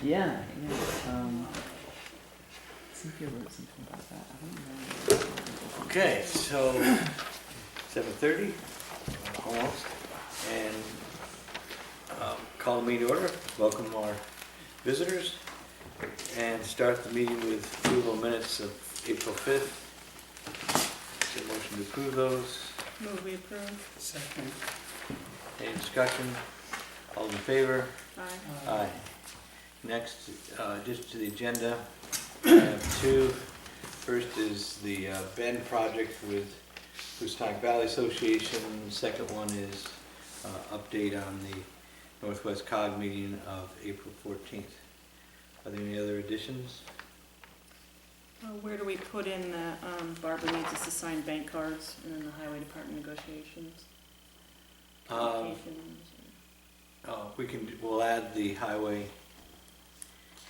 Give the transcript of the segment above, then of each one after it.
Yeah. Cynthia wrote something about that. I don't know. Okay, so 7:30, almost, and call the meeting to order. Welcome our visitors, and start the meeting with approval of minutes of April 5th. Is there a motion to approve those? Move we approve. Second. Any discussion? All in favor? Aye. Aye. Next, just to the agenda, I have two. First is the Bend project with Houstonic Valley Association. Second one is update on the Northwest COG meeting of April 14th. Are there any other additions? Where do we put in that Barbara needs us to sign bank cards and then the highway department negotiations? Communications. We'll add the highway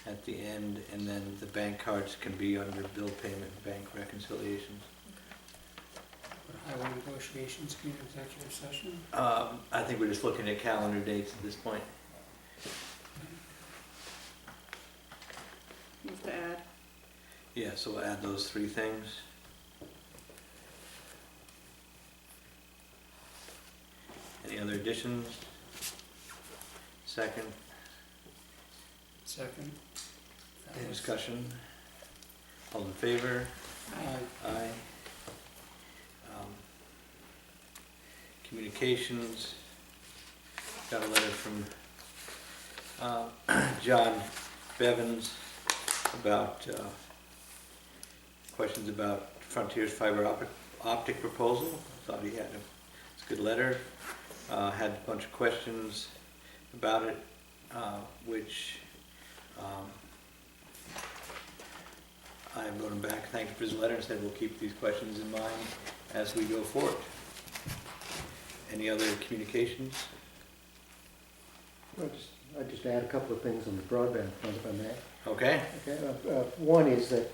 at the end, and then the bank cards can be under bill payment and bank reconciliations. Highway negotiations, can you executive session? I think we're just looking at calendar dates at this point. Move to add. Yeah, so we'll add those three things. Any other additions? Second, Second. any discussion? All in favor? Aye. Aye. Communications, got a letter from John Bevins about questions about Frontier's fiber optic proposal. Thought he had it's a good letter. Had a bunch of questions about it, which I wrote him back, thanked him for his letter, and said we'll keep these questions in mind as we go forward. Any other communications? I'd just add a couple of things on the broadband front, if I may. Okay. Okay. One is that,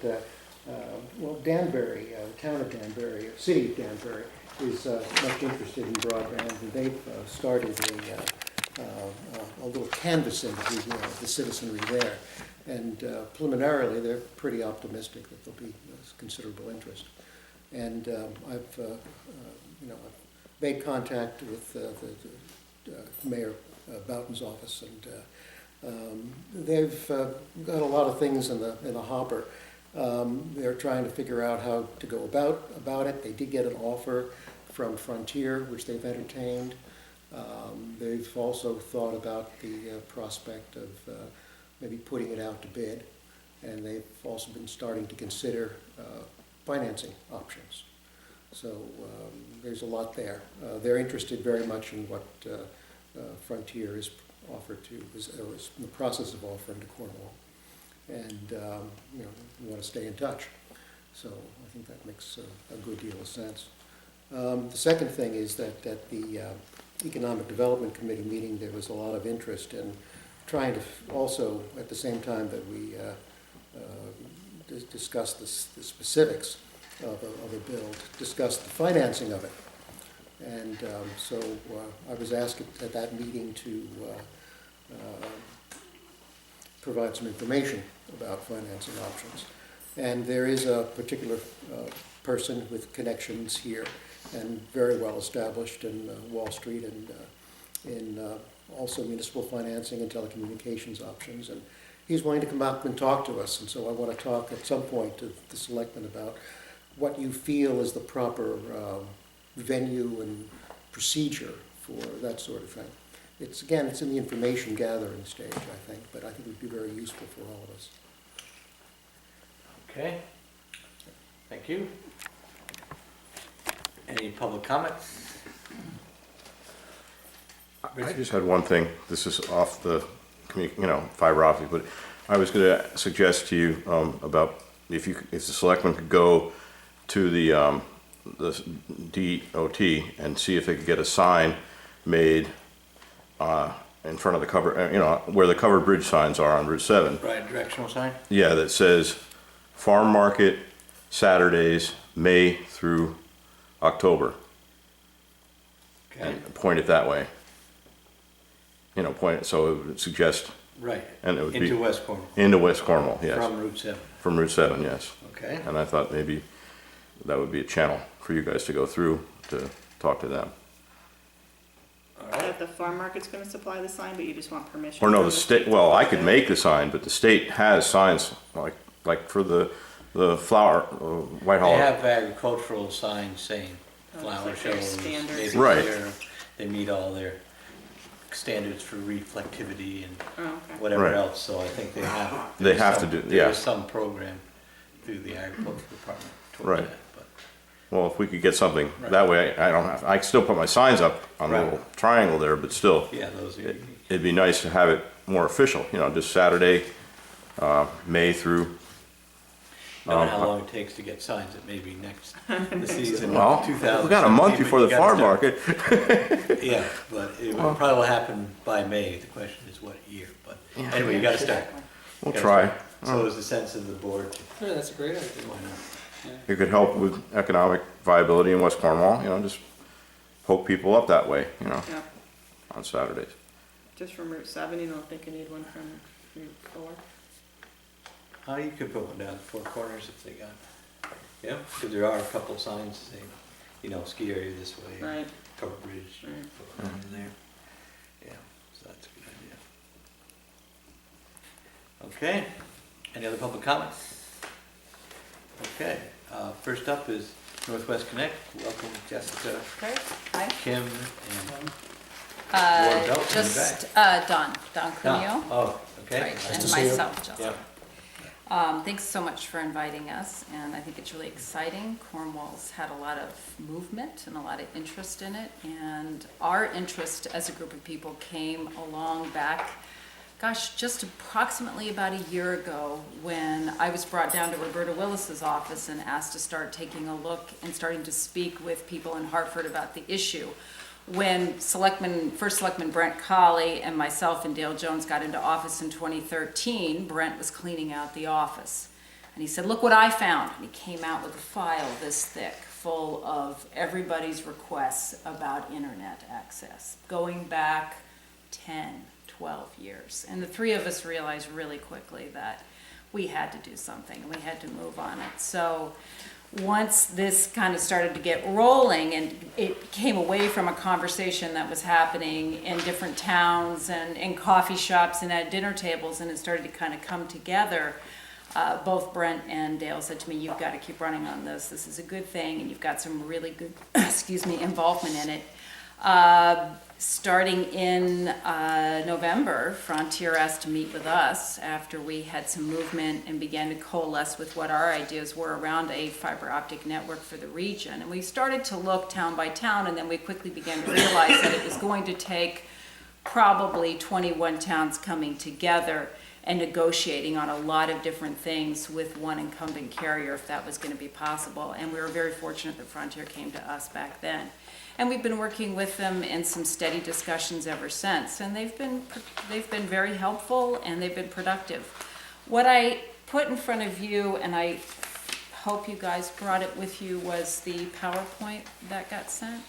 Danbury, the town of Danbury, city of Danbury, is much interested in broadband, and they've started a little canvassing of the citizenry there. And preliminarily, they're pretty optimistic that there'll be considerable interest. And I've made contact with Mayor Boughton's office, and they've got a lot of things in the hopper. They're trying to figure out how to go about it. They did get an offer from Frontier, which they've entertained. They've also thought about the prospect of maybe putting it out to bid, and they've also been starting to consider financing options. So there's a lot there. They're interested very much in what Frontier is offered to, is in the process of offering to Cornwall, and we want to stay in touch. So I think that makes a good deal of sense. The second thing is that at the Economic Development Committee meeting, there was a lot of interest in trying to also, at the same time that we discuss the specifics of a bill, discuss the financing of it. And so I was asked at that meeting to provide some information about financing options. And there is a particular person with connections here and very well established in Wall Street and in also municipal financing and telecommunications options. And he's willing to come out and talk to us. And so I want to talk at some point to the selectmen about what you feel is the proper venue and procedure for that sort of thing. It's in the information gathering stage, I think, but I think it would be very useful for all of us. Okay. Thank you. Any public comments? I just had one thing. This is off the, fiber optic, but I was going to suggest to you about if the selectmen could go to the DOT and see if they could get a sign made in front of the where the covered bridge signs are on Route 7. Right, directional sign? Yeah, that says Farm Market Saturdays, May through October. Okay. And point it that way. Point it, so it would suggest Right, And it would into be West Cornwall, into West Cornwall, yes, from Route 7, from Route 7, yes. okay? And I thought maybe that would be a channel for you guys to go through to talk to them. All right, That the farm market's gonna supply the sign, but you just want permission? Or no, from the state, well, I could make the sign, but the state has signs, like for the flower, Whitehall. they have agricultural signs saying Oh, flower like their shows, standards. maybe Right. they meet all their standards for reflectivity and Oh, okay. whatever Right. else, so I think they have. They have some- to do- There yeah. is some program through the agricultural department towards Right. that, but, Well, if we could get something, Right. that way I don't have, I can still put my signs up on a Right. little triangle there, but still, yeah, those are, it'd be nice to have it more official, just Saturday, May through, knowing how long it takes to get signs, it may be next, the season, well, 2017. we got a month before the but you gotta farm start- market. Yeah, but it will probably will happen by May, the question is what year, but anyway, you gotta start. We'll Gotta try. start. So is the sense of the board, Yeah, that's a great idea. why not? It could help with economic viability in West Cornwall, just hook people up that way, Yeah, on Saturdays. just from Route 7, you don't think you need one from Route 4? You could put one down at Four Corners if they got, yeah, because there are a couple signs saying, ski area this way. Right. Covered bridge, Right. put one in there. Yeah, so that's a good idea. Okay, any other public comments? Okay, first up is Northwest Connect. Welcome Jessica, Great, hi. Kim, and Ward Belt, Just Don Cuneo. Oh, okay. Right, Nice and to see you. myself, Jessica. Yeah. Thanks so much for inviting us, and I think it's really exciting. Cornwall's had a lot of movement and a lot of interest in it, and our interest as a group of people came along back, just approximately about a year ago, when I was brought down to Roberta Willis's office and asked to start taking a look and starting to speak with people in Hartford about the issue. When first Selectman Brent Colley and myself and Dale Jones got into office in 2013, Brent was cleaning out the office. And he said, "Look what I found." And he came out with a file this thick, full of everybody's requests about internet access, going back 10, 12 years. And the three of us realized really quickly that we had to do something, and we had to move on it. So once this kind of started to get rolling, and it came away from a conversation that was happening in different towns and in coffee shops and at dinner tables, and it started to kind of come together, both Brent and Dale said to me, "You've got to keep running on this. This is a good thing, and you've got some really good, involvement in it." Starting in November, Frontier asked to meet with us after we had some movement and began to coalesce with what our ideas were around a fiber optic network for the region. And we started to look town by town, and then we quickly began to realize that it was going to take probably 21 towns coming together and negotiating on a lot of different things with one incumbent carrier if that was going to be possible. And we were very fortunate that Frontier came to us back then. And we've been working with them in some steady discussions ever since. And they've been very helpful, and they've been productive. What I put in front of you, and I hope you guys brought it with you, was the PowerPoint that got sent.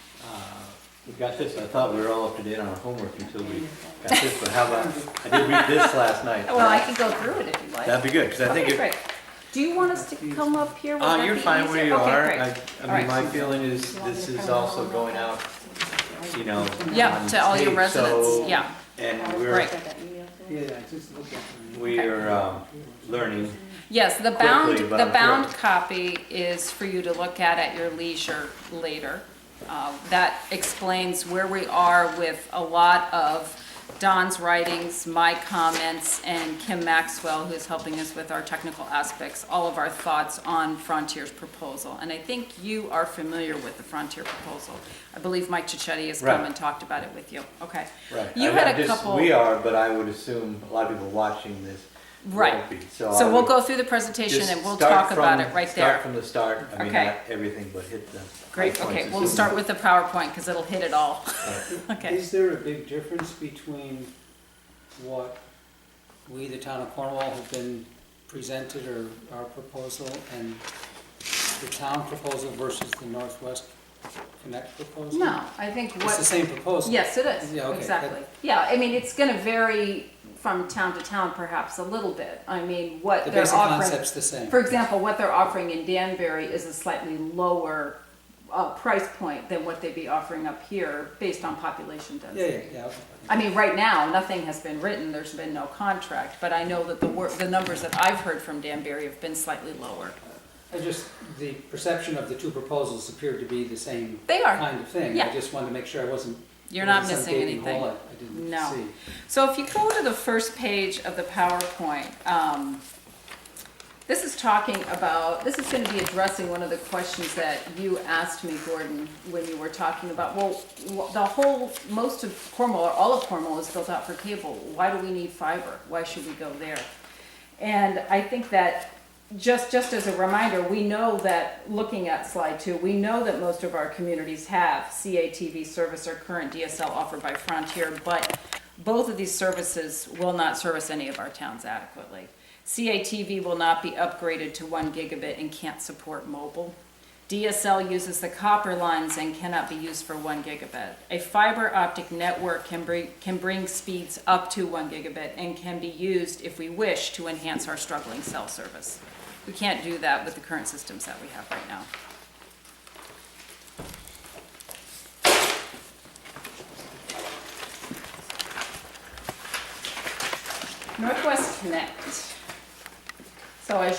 We got this, I thought we were all up to date on our homework until we got this, but how about, I did read this last night. Well, I can go through it if you like. That'd be good, because I think Okay, it, great. Do you want us to come up here? Would that you're be fine where easier? you Okay, are. great. I All mean, right. my feeling is this is also going out, Yeah, on to all your tape, residents, so- yeah, And right. Yeah, I just looked at it. we're learning. Yes, the Quickly, but I'm bound sure- copy is for you to look at your leisure later. That explains where we are with a lot of Don's writings, my comments, and Kim Maxwell, who's helping us with our technical aspects, all of our thoughts on Frontier's proposal. And I think you are familiar with the Frontier proposal. I believe Mike Cicchetti has come Right. and talked about it with you. Okay. Right. You I had know a couple. We are, but I would assume a lot of people watching this Right. won't be. So I we'll would go through the presentation just and we'll start talk about from- it right Start there. from the start. I mean, Okay. not everything, but hit the. Great, high okay, points. we'll start with the PowerPoint because it'll hit it all. Right. Okay. Is there a big difference between what we, the town of Cornwall, have been presented, or our proposal, and the town proposal versus the Northwest Connect proposal? No, I think It's what. the same proposal. Yes, it is, Yeah, okay, exactly. Yeah, I mean, it's gonna vary from town to town perhaps a little bit. I mean, what The they're basic offering. concept's the same. For example, what they're offering in Danbury is a slightly lower price point than what they'd be offering up here based on population Yeah, density. yeah, yeah. I mean, right now, nothing has been written, there's been no contract, but I know that the numbers that I've heard from Danbury have been slightly lower. The perception of the two proposals appeared to be the same They are. kind of thing. Yeah. I just wanted to make sure I wasn't. You're there not was some missing gaping anything. hole I didn't No. see. So if you go to the first page of the PowerPoint, this is going to be addressing one of the questions that you asked me, Gordon, when you were talking about, most of Cornwall, or all of Cornwall is built out for cable. Why do we need fiber? Why should we go there? And I think that just as a reminder, we know that, looking at slide 2, we know that most of our communities have CATV service or current DSL offered by Frontier, but both of these services will not service any of our towns adequately. CATV will not be upgraded to 1 gigabit and can't support mobile. DSL uses the copper lines and cannot be used for 1 gigabit. A fiber optic network can bring speeds up to 1 gigabit and can be used, if we wish, to enhance our struggling cell service. We can't do that with the current systems that we have right now. Northwest Connect. So as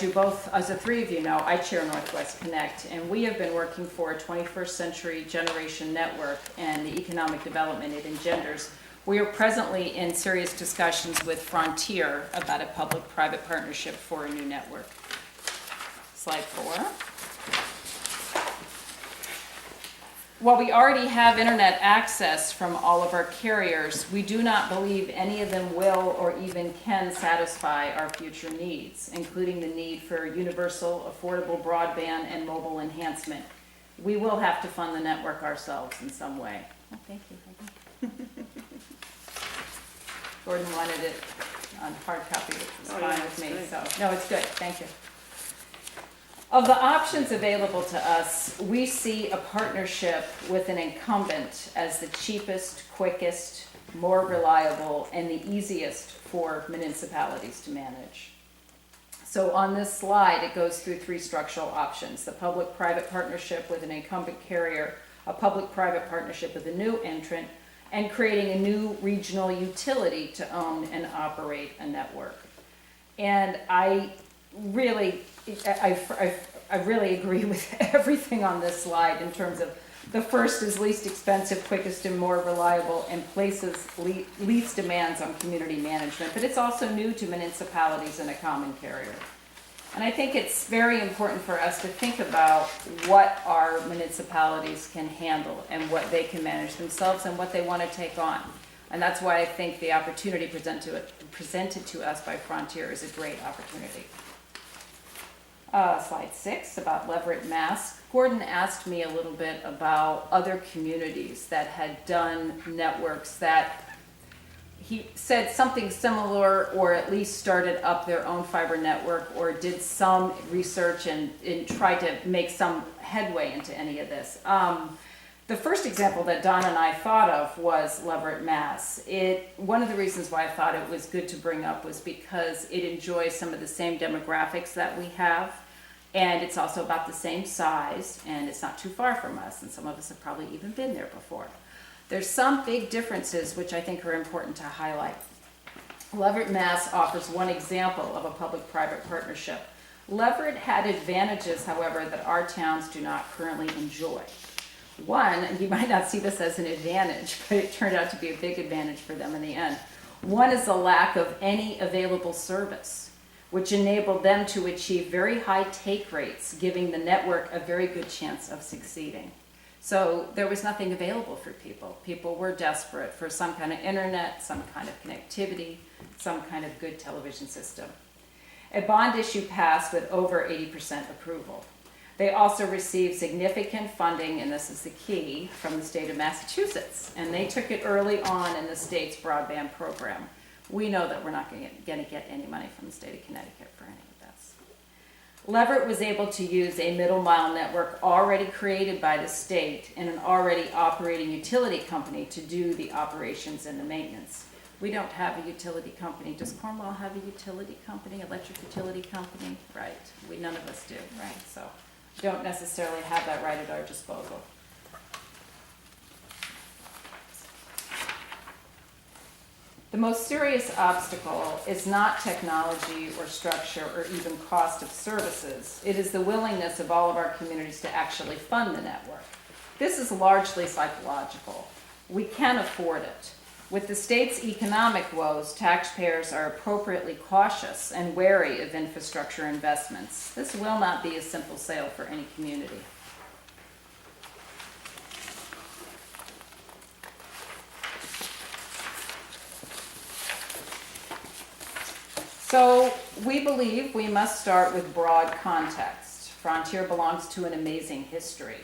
the three of you know, I chair Northwest Connect, and we have been working for a 21st century generation network and the economic development it engenders. We are presently in serious discussions with Frontier about a public-private partnership for a new network. Slide 4. While we already have internet access from all of our carriers, we do not believe any of them will or even can satisfy our future needs, including the need for universal, affordable broadband and mobile enhancement. We will have to fund the network ourselves in some way. Oh, thank you. Gordon wanted it on hard copy, which was Oh, fine yeah, with me, it's so, no, it's good, thank you. Of the options available to us, we see a partnership with an incumbent as the cheapest, quickest, more reliable, and the easiest for municipalities to manage. So on this slide, it goes through 3 structural options: the public-private partnership with an incumbent carrier, a public-private partnership with a new entrant, and creating a new regional utility to own and operate a network. And I really agree with everything on this slide in terms of the first is least expensive, quickest, and more reliable, and places least demands on community management, but it's also new to municipalities and a common carrier. And I think it's very important for us to think about what our municipalities can handle and what they can manage themselves and what they want to take on. And that's why I think the opportunity presented to us by Frontier is a great opportunity. Slide 6, about Leverett, Mass. Gordon asked me a little bit about other communities that had done networks that he said something similar, or at least started up their own fiber network, or did some research and tried to make some headway into any of this. The first example that Don and I thought of was Leverett, Mass. One of the reasons why I thought it was good to bring up was because it enjoys some of the same demographics that we have, and it's also about the same size, and it's not too far from us, and some of us have probably even been there before. There's some big differences which I think are important to highlight. Leverett, Mass offers one example of a public-private partnership. Leverett had advantages, however, that our towns do not currently enjoy. One, and you might not see this as an advantage, but it turned out to be a big advantage for them in the end. One is the lack of any available service, which enabled them to achieve very high take rates, giving the network a very good chance of succeeding. So there was nothing available for people. People were desperate for some kind of internet, some kind of connectivity, some kind of good television system. A bond issue passed with over 80% approval. They also received significant funding, and this is the key, from the state of Massachusetts, and they took it early on in the state's broadband program. We know that we're not going to get any money from the state of Connecticut for any of this. Leverett was able to use a middle mile network already created by the state and an already operating utility company to do the operations and the maintenance. We don't have a utility company. Does Cornwall have a utility company, electric utility company? Right, none of us do, right? So don't necessarily have that right at our disposal. The most serious obstacle is not technology or structure or even cost of services. It is the willingness of all of our communities to actually fund the network. This is largely psychological. We can afford it. With the state's economic woes, taxpayers are appropriately cautious and wary of infrastructure investments. This will not be a simple sale for any community. So we believe we must start with broad context. Frontier belongs to an amazing history.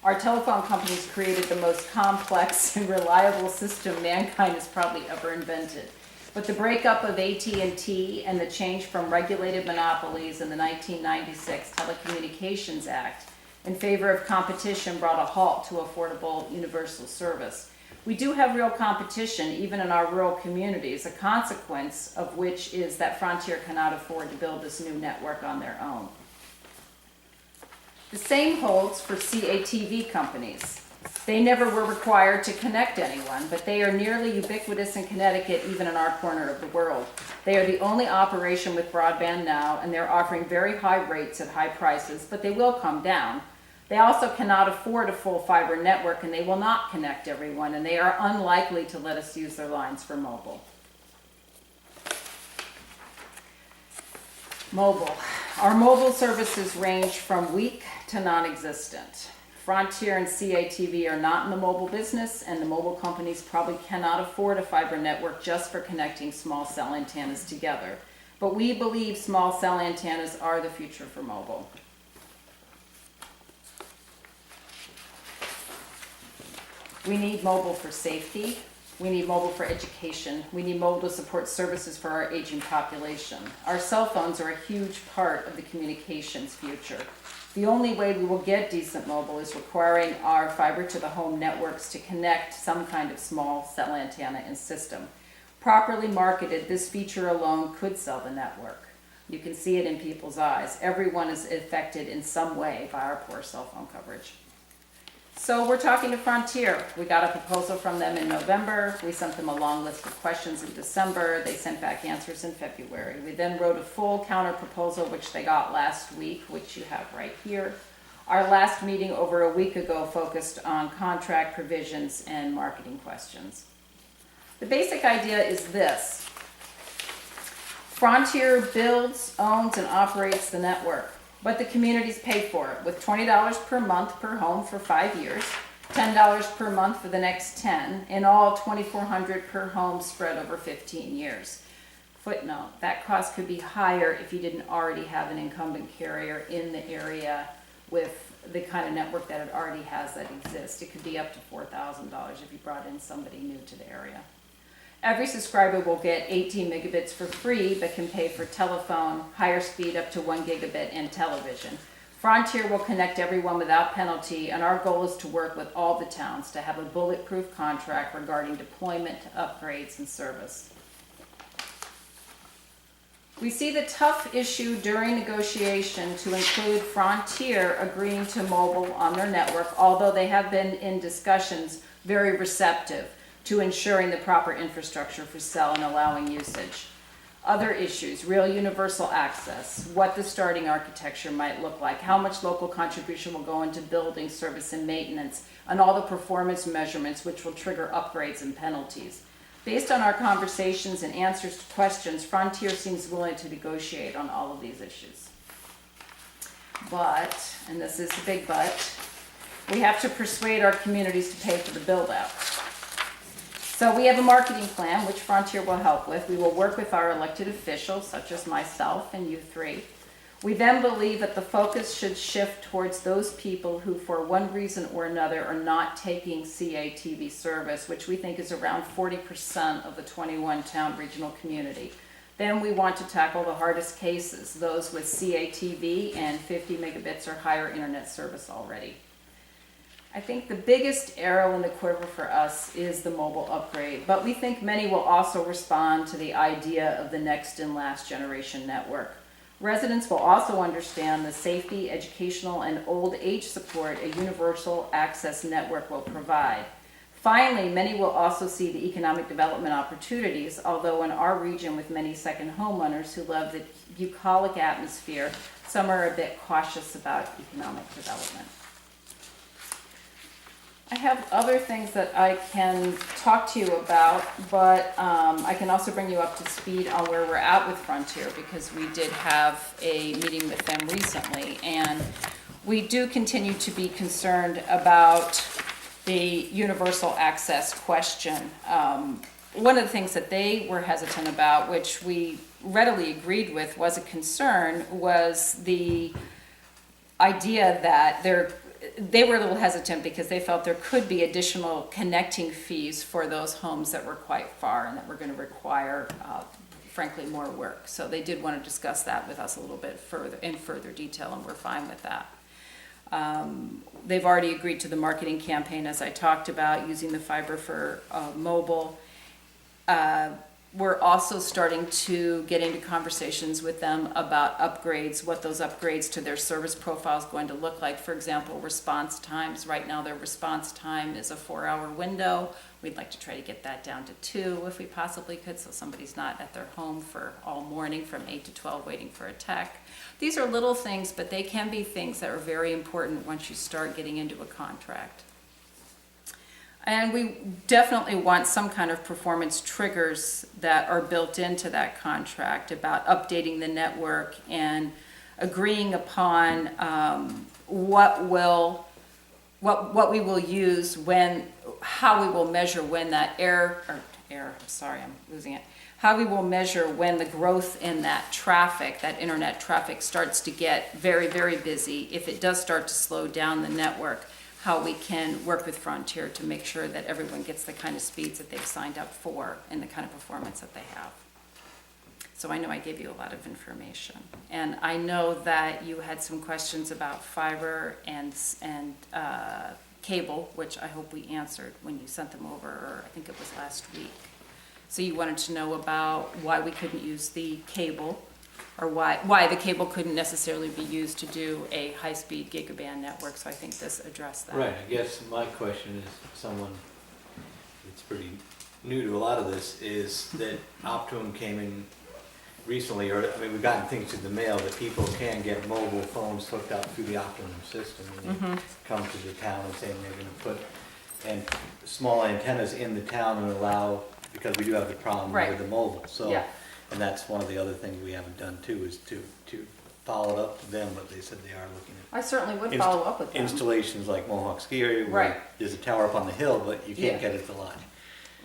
Our telephone companies created the most complex and reliable system mankind has probably ever invented. But the breakup of AT&T and the change from regulated monopolies in the 1996 Telecommunications Act in favor of competition brought a halt to affordable universal service. We do have real competition even in our rural communities, a consequence of which is that Frontier cannot afford to build this new network on their own. The same holds for CATV companies. They never were required to connect anyone, but they are nearly ubiquitous in Connecticut, even in our corner of the world. They are the only operation with broadband now, and they're offering very high rates at high prices, but they will come down. They also cannot afford a full fiber network, and they will not connect everyone, and they are unlikely to let us use their lines for mobile. Mobile. Our mobile services range from weak to non-existent. Frontier and CATV are not in the mobile business, and the mobile companies probably cannot afford a fiber network just for connecting small cell antennas together. But we believe small cell antennas are the future for mobile. We need mobile for safety. We need mobile for education. We need mobile to support services for our aging population. Our cell phones are a huge part of the communications future. The only way we will get decent mobile is requiring our fiber to the home networks to connect some kind of small cell antenna and system. Properly marketed, this feature alone could sell the network. You can see it in people's eyes. Everyone is affected in some way by our poor cell phone coverage. So we're talking to Frontier. We got a proposal from them in November. We sent them a long list of questions in December. They sent back answers in February. We then wrote a full counter proposal, which they got last week, which you have right here. Our last meeting over a week ago focused on contract provisions and marketing questions. The basic idea is this. Frontier builds, owns, and operates the network, but the communities pay for it with $20 per month per home for 5 years, $10 per month for the next 10, in all $2,400 per home spread over 15 years. Footnote, that cost could be higher if you didn't already have an incumbent carrier in the area with the kind of network that it already has that exists. It could be up to $4,000 if you brought in somebody new to the area. Every subscriber will get 18 megabits for free, but can pay for telephone, higher speed up to 1 gigabit, and television. Frontier will connect everyone without penalty, and our goal is to work with all the towns to have a bulletproof contract regarding deployment, upgrades, and service. We see the tough issue during negotiation to include Frontier agreeing to mobile on their network, although they have been in discussions very receptive to ensuring the proper infrastructure for cell and allowing usage. Other issues, real universal access, what the starting architecture might look like, how much local contribution will go into building, service, and maintenance, and all the performance measurements which will trigger upgrades and penalties. Based on our conversations and answers to questions, Frontier seems willing to negotiate on all of these issues. But, and this is the big but, we have to persuade our communities to pay for the build out. So we have a marketing plan, which Frontier will help with. We will work with our elected officials, such as myself and you three. We then believe that the focus should shift towards those people who, for one reason or another, are not taking CATV service, which we think is around 40% of the 21-town regional community. Then we want to tackle the hardest cases, those with CATV and 50 megabits or higher internet service already. I think the biggest arrow in the quiver for us is the mobile upgrade, but we think many will also respond to the idea of the next and last generation network. Residents will also understand the safety, educational, and old age support a universal access network will provide. Finally, many will also see the economic development opportunities, although in our region with many second homeowners who love the bucolic atmosphere, some are a bit cautious about economic development. I have other things that I can talk to you about, but I can also bring you up to speed on where we're at with Frontier, because we did have a meeting with them recently, and we do continue to be concerned about the universal access question. One of the things that they were hesitant about, which we readily agreed with was a concern, was the idea that they were a little hesitant because they felt there could be additional connecting fees for those homes that were quite far and that were going to require, frankly, more work. So they did want to discuss that with us a little bit further, in further detail, and we're fine with that. They've already agreed to the marketing campaign, as I talked about, using the fiber for mobile. We're also starting to get into conversations with them about upgrades, what those upgrades to their service profile is going to look like. For example, response times. Right now their response time is a 4-hour window. We'd like to try to get that down to 2 if we possibly could, so somebody's not at their home for all morning from 8 to 12 waiting for a tech. These are little things, but they can be things that are very important once you start getting into a contract. And we definitely want some kind of performance triggers that are built into that contract about updating the network and agreeing upon what we will use how we will measure when that how we will measure when the growth in that traffic, that internet traffic, starts to get very, very busy. If it does start to slow down the network, how we can work with Frontier to make sure that everyone gets the kind of speeds that they've signed up for and the kind of performance that they have. So I know I gave you a lot of information. And I know that you had some questions about fiber and cable, which I hope we answered when you sent them over, or I think it was last week. So you wanted to know about why we couldn't use the cable, or why the cable couldn't necessarily be used to do a high-speed gigaband network, so I think this addressed that. Right, I guess my question is, someone that's pretty new to a lot of this, is that Optimum came in recently, or I mean, we've gotten things through the mail that people can get mobile phones hooked up through the Optimum system, and they come to the town and saying they're going to put small antennas in the town and allow, because we do have the problem with the mobile, so. Yeah. And that's one of the other things we haven't done too, is to follow it up to them, but they said they are looking at I certainly would follow up with them. installations like Mohawk Ski Area, where Right. there's a tower up on the hill, but you can't Yeah. get it to line.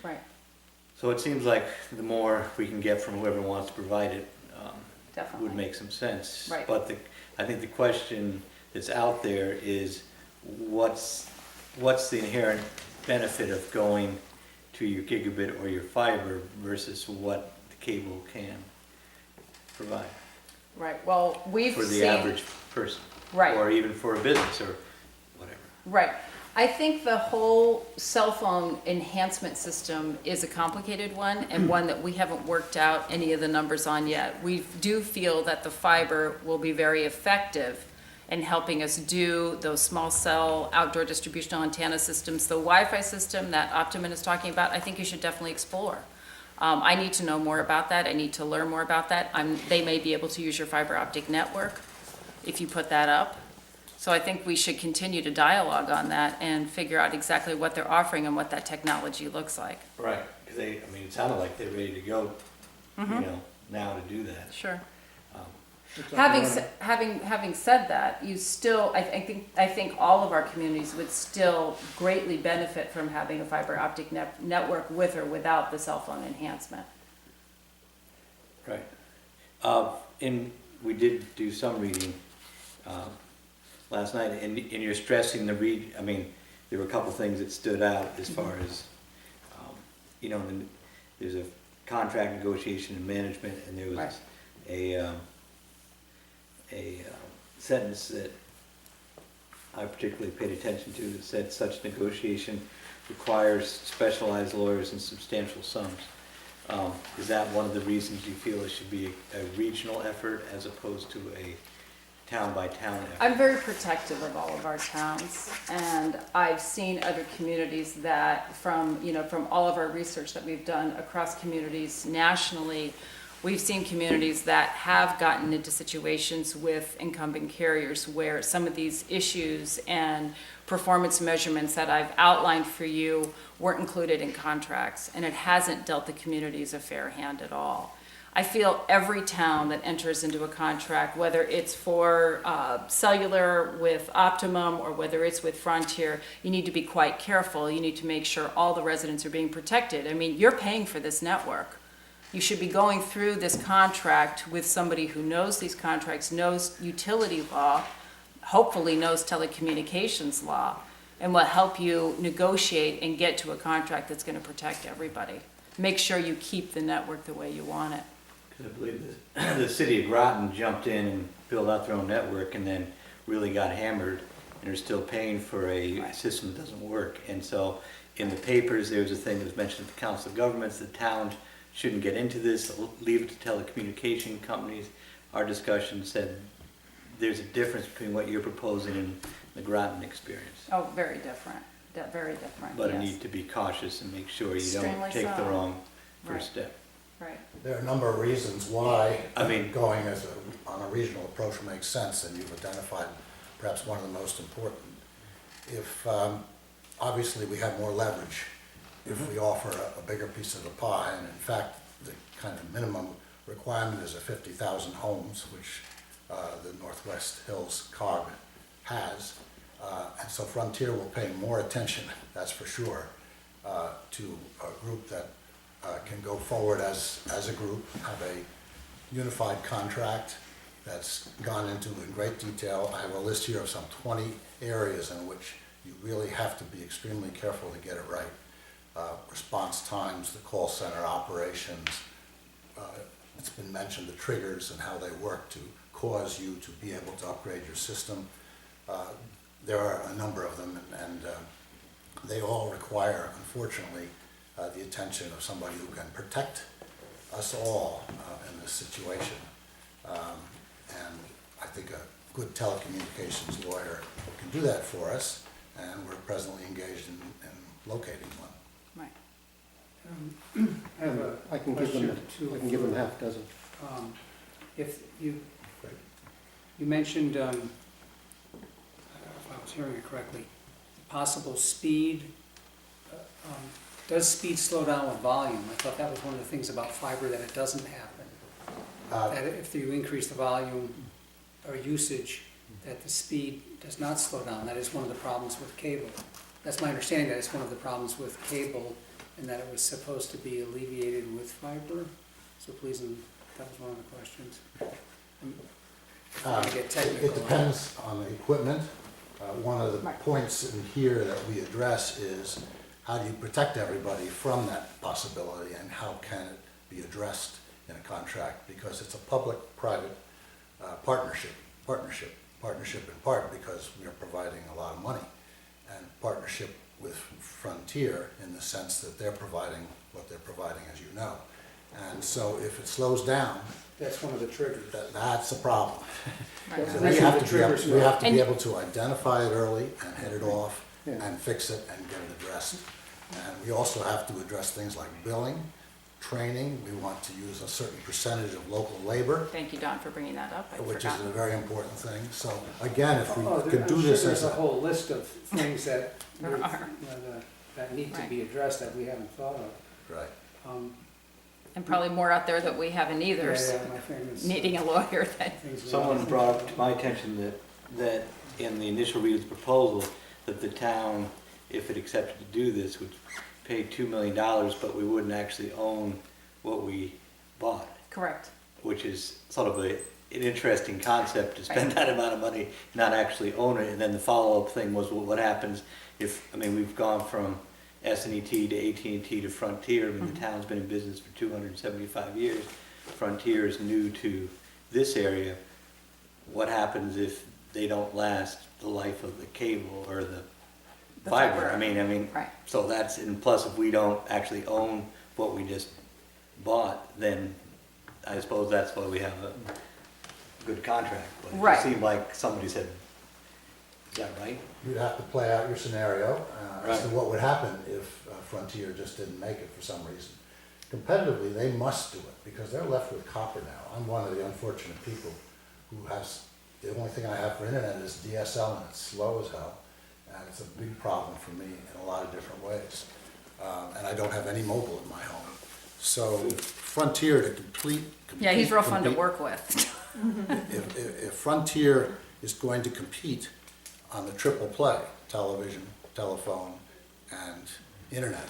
Right, So it seems like the more we can get from whoever wants to provide it, definitely. would make some sense. Right. But I think the question that's out there is, what's the inherent benefit of going to your gigabit or your fiber versus what the cable can provide Right, well, we've for the seen. average person? Right. Or even for a business or whatever. Right. I think the whole cell phone enhancement system is a complicated one, and one that we haven't worked out any of the numbers on yet. We do feel that the fiber will be very effective in helping us do those small cell outdoor distributional antenna systems. The Wi-Fi system that Optimum is talking about, I think you should definitely explore. I need to know more about that. I need to learn more about that. They may be able to use your fiber optic network if you put that up. So I think we should continue to dialogue on that and figure out exactly what they're offering and what that technology looks like. Right, because it sounded like they're ready to go, now to do that. Sure. It's up and Having said that, you still, I think all of our communities would still greatly benefit from having a fiber optic network with or without the cell phone enhancement. Right. We did do some reading last night, and you're stressing there were a couple things that stood out as far as, there's contract negotiation and management, and there was a sentence that I particularly paid attention to that said such negotiation requires specialized lawyers and substantial sums. Is that one of the reasons you feel it should be a regional effort as opposed to a town-by-town effort? I'm very protective of all of our towns, and I've seen other communities that from all of our research that we've done across communities nationally, we've seen communities that have gotten into situations with incumbent carriers where some of these issues and performance measurements that I've outlined for you weren't included in contracts, and it hasn't dealt the communities a fair hand at all. I feel every town that enters into a contract, whether it's for cellular with Optimum or whether it's with Frontier, you need to be quite careful. You need to make sure all the residents are being protected. I mean, you're paying for this network. You should be going through this contract with somebody who knows these contracts, knows utility law, hopefully knows telecommunications law, and will help you negotiate and get to a contract that's going to protect everybody. Make sure you keep the network the way you want it. Because I believe the city of Groton jumped in and built out their own network and then really got hammered, and are still paying for a system that doesn't work. And so in the papers, there was a thing that was mentioned at the Council of Governments, the town shouldn't get into this, leave it to telecommunication companies. Our discussion said there's a difference between what you're proposing and the Groton experience. Oh, very different. Very different, But you yes. need to be cautious and make sure you Extremely don't take the so. wrong Right. first step. Right. There are a number of reasons why I mean- going on a regional approach makes sense, and you've identified perhaps one of the most important. If, obviously, we have more leverage if we offer a bigger piece of the pie, and in fact, the kind of minimum requirement is 50,000 homes, which the Northwest Hills COG has. And so Frontier will pay more attention, that's for sure, to a group that can go forward as a group, have a unified contract that's gone into in great detail. I have a list here of some 20 areas in which you really have to be extremely careful to get it right. Response times, the call center operations, it's been mentioned, the triggers and how they work to cause you to be able to upgrade your system. There are a number of them, and they all require, unfortunately, the attention of somebody who can protect us all in this situation. And I think a good telecommunications lawyer can do that for us, and we're presently engaged in locating one. Right. I have a I can give them, question too. I can give them half a dozen. If you mentioned, I don't know if I was hearing it correctly, possible speed. Does speed slow down with volume? I thought that was one of the things about fiber, that it doesn't happen. That if you increase the volume or usage, that the speed does not slow down. That is one of the problems with cable. That's my understanding, that it's one of the problems with cable, and that it was supposed to be alleviated with fiber. So please, that was one of the questions. To get technical. It depends on the equipment. One of the Right. points in here that we address is how do you protect everybody from that possibility, and how can it be addressed in a contract? Because it's a public-private partnership in part because we are providing a lot of money, and partnership with Frontier in the sense that they're providing what they're providing, as you know. And so if it slows down, That's one of the triggers. that's a problem. Right. So And that's we what have the to be able, triggers we have to And- be able to identify it early and head it off Yeah. and fix it and get it addressed. And we also have to address things like billing, training. We want to use a certain percentage of local labor, Thank you, Don, for bringing that up. I'd which is a forgotten. very important thing. So again, if we could I'm do sure this there's as a a, whole list of things that, There are. that need to be addressed that we haven't thought of. right. And probably more out there that we haven't either, so My famous needing a lawyer that, things we Someone haven't brought thought to of. my attention that in the initial read of the proposal, that the town, if it accepted to do this, would pay $2 million, but we wouldn't actually own what we bought, correct. which is sort of an interesting concept to spend that amount of money, not actually own it. And then the follow-up thing was, well, what happens if, I mean, we've gone from S&ET to AT&T to Frontier. I mean, the town's been in business for 275 years. Frontier is new to this area. What happens if they don't last the life of the cable or the fiber? I mean, Right. so that's, and plus if we don't actually own what we just bought, then I suppose that's why we have a good contract. But Right. it seemed like somebody said, is that right? You'd have to play out your scenario as to Right. what would happen if Frontier just didn't make it for some reason. Competitively, they must do it because they're left with copper now. I'm one of the unfortunate people who has, the only thing I have for internet is DSL and it's slow as hell. And it's a big problem for me in a lot of different ways. And I don't have any mobile in my home. So Frontier to compete. Yeah, he's real fun to compete- work with. If Frontier is going to compete on the triple play, television, telephone, and internet,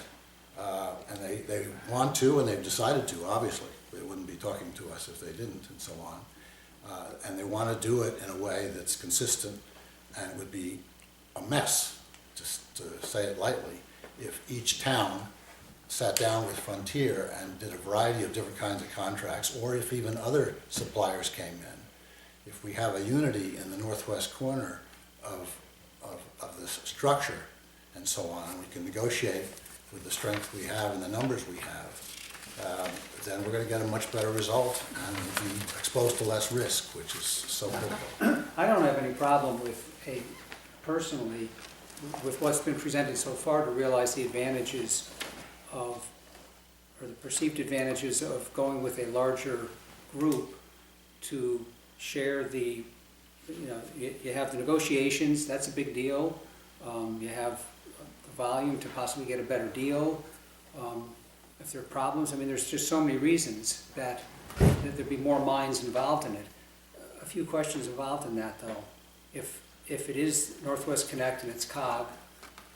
and they want to, and they've decided to, obviously, they wouldn't be talking to us if they didn't, and so on, and they want to do it in a way that's consistent, and it would be a mess, just to say it lightly, if each town sat down with Frontier and did a variety of different kinds of contracts, or if even other suppliers came in. If we have a unity in the northwest corner of this structure and so on, and we can negotiate with the strength we have and the numbers we have, then we're going to get a much better result and we'll be exposed to less risk, which is so critical. I don't have any problem personally, with what's been presented so far to realize the advantages of, or the perceived advantages of going with a larger group to share the, you have the negotiations, that's a big deal. You have the volume to possibly get a better deal. If there are problems, I mean, there's just so many reasons that there'd be more minds involved in it. A few questions involved in that, though. If it is Northwest Connect and it's COG,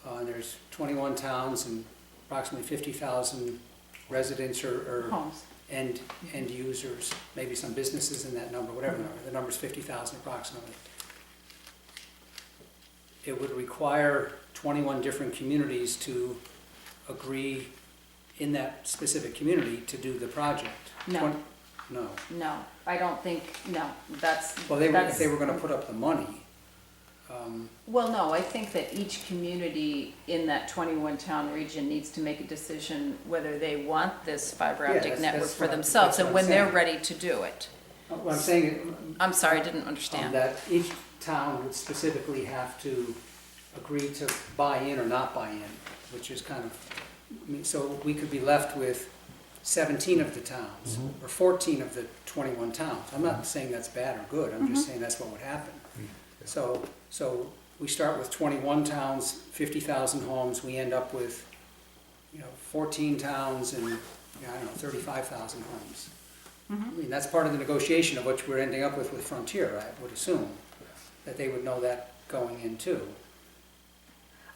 and there's 21 towns and approximately 50,000 residents or Homes. end users, maybe some businesses in that number, whatever the number's 50,000 approximately. It would require 21 different communities to agree in that specific community to do the project. No. No. No, I don't think, no, that's. Well, if that's- they were gonna put up the money, Well, no, I think that each community in that 21 town region needs to make a decision whether they want this fiber Yeah, optic that's- network that's for what- themselves that's what and I'm when they're saying. ready to do it. what I'm saying I'm sorry, I didn't understand. that each town would specifically have to agree to buy in or not buy in, which is kind of, I mean, so we could be left with 17 of the towns, or 14 of the 21 towns. I'm not saying that's bad or good, I'm just saying that's what would happen. So we start with 21 towns, 50,000 homes, we end up with, 14 towns and, I don't know, 35,000 homes. I mean, that's part of the negotiation of what we're ending up with Frontier, I would assume, that they would know that going in too.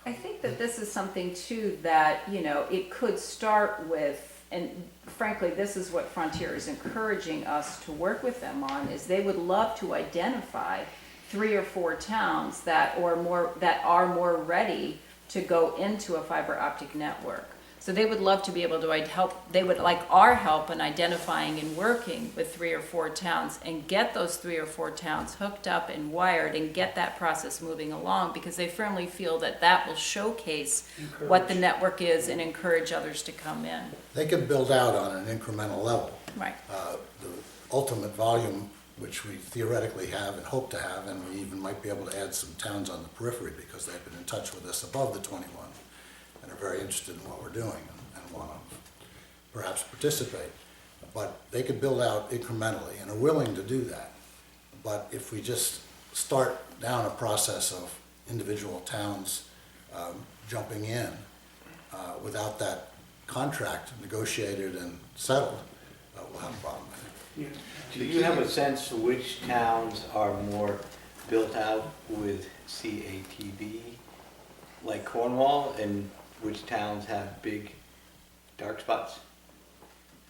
I think that this is something too that, it could start with, and frankly, this is what Frontier is encouraging us to work with them on, is they would love to identify 3 or 4 towns that are more ready to go into a fiber optic network. So they would love to be able to help, they would like our help in identifying and working with 3 or 4 towns and get those 3 or 4 towns hooked up and wired and get that process moving along, because they firmly feel that that will showcase what the network is and encourage others to come in. They could build out on an incremental level. Right. The ultimate volume, which we theoretically have and hope to have, and we even might be able to add some towns on the periphery because they've been in touch with us above the 21 and are very interested in what we're doing and want to perhaps participate. But they could build out incrementally and are willing to do that. But if we just start down a process of individual towns jumping in without that contract negotiated and settled, we'll have a problem, I think. Do you have a sense for which towns are more built out with CATV, like Cornwall, and which towns have big dark spots?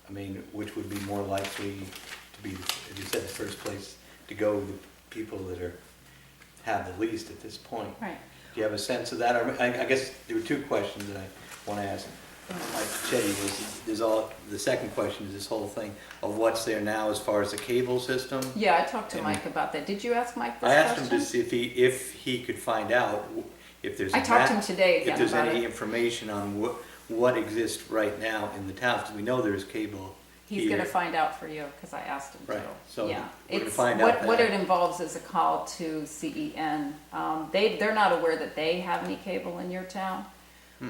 I mean, which would be more likely to be, as you said, the first place to go with the people that have the least at this point? Right. Do you have a sense of that? Or, I guess there were 2 questions that want to ask Mike Chetty was, the second question is this whole thing of what's there now as far as the cable system. Yeah, I talked to And- Mike about that. Did you ask Mike this I question? asked him to see if he could find out if there's. I talked to him map- today If again there's about any it. information on what exists right now in the town, because we know there's cable He's here. gonna find out for you, because I asked him to. Right, so Yeah. we're gonna It's find what- out What that. it involves is a call to CEN. They're not aware that they have any cable in your town,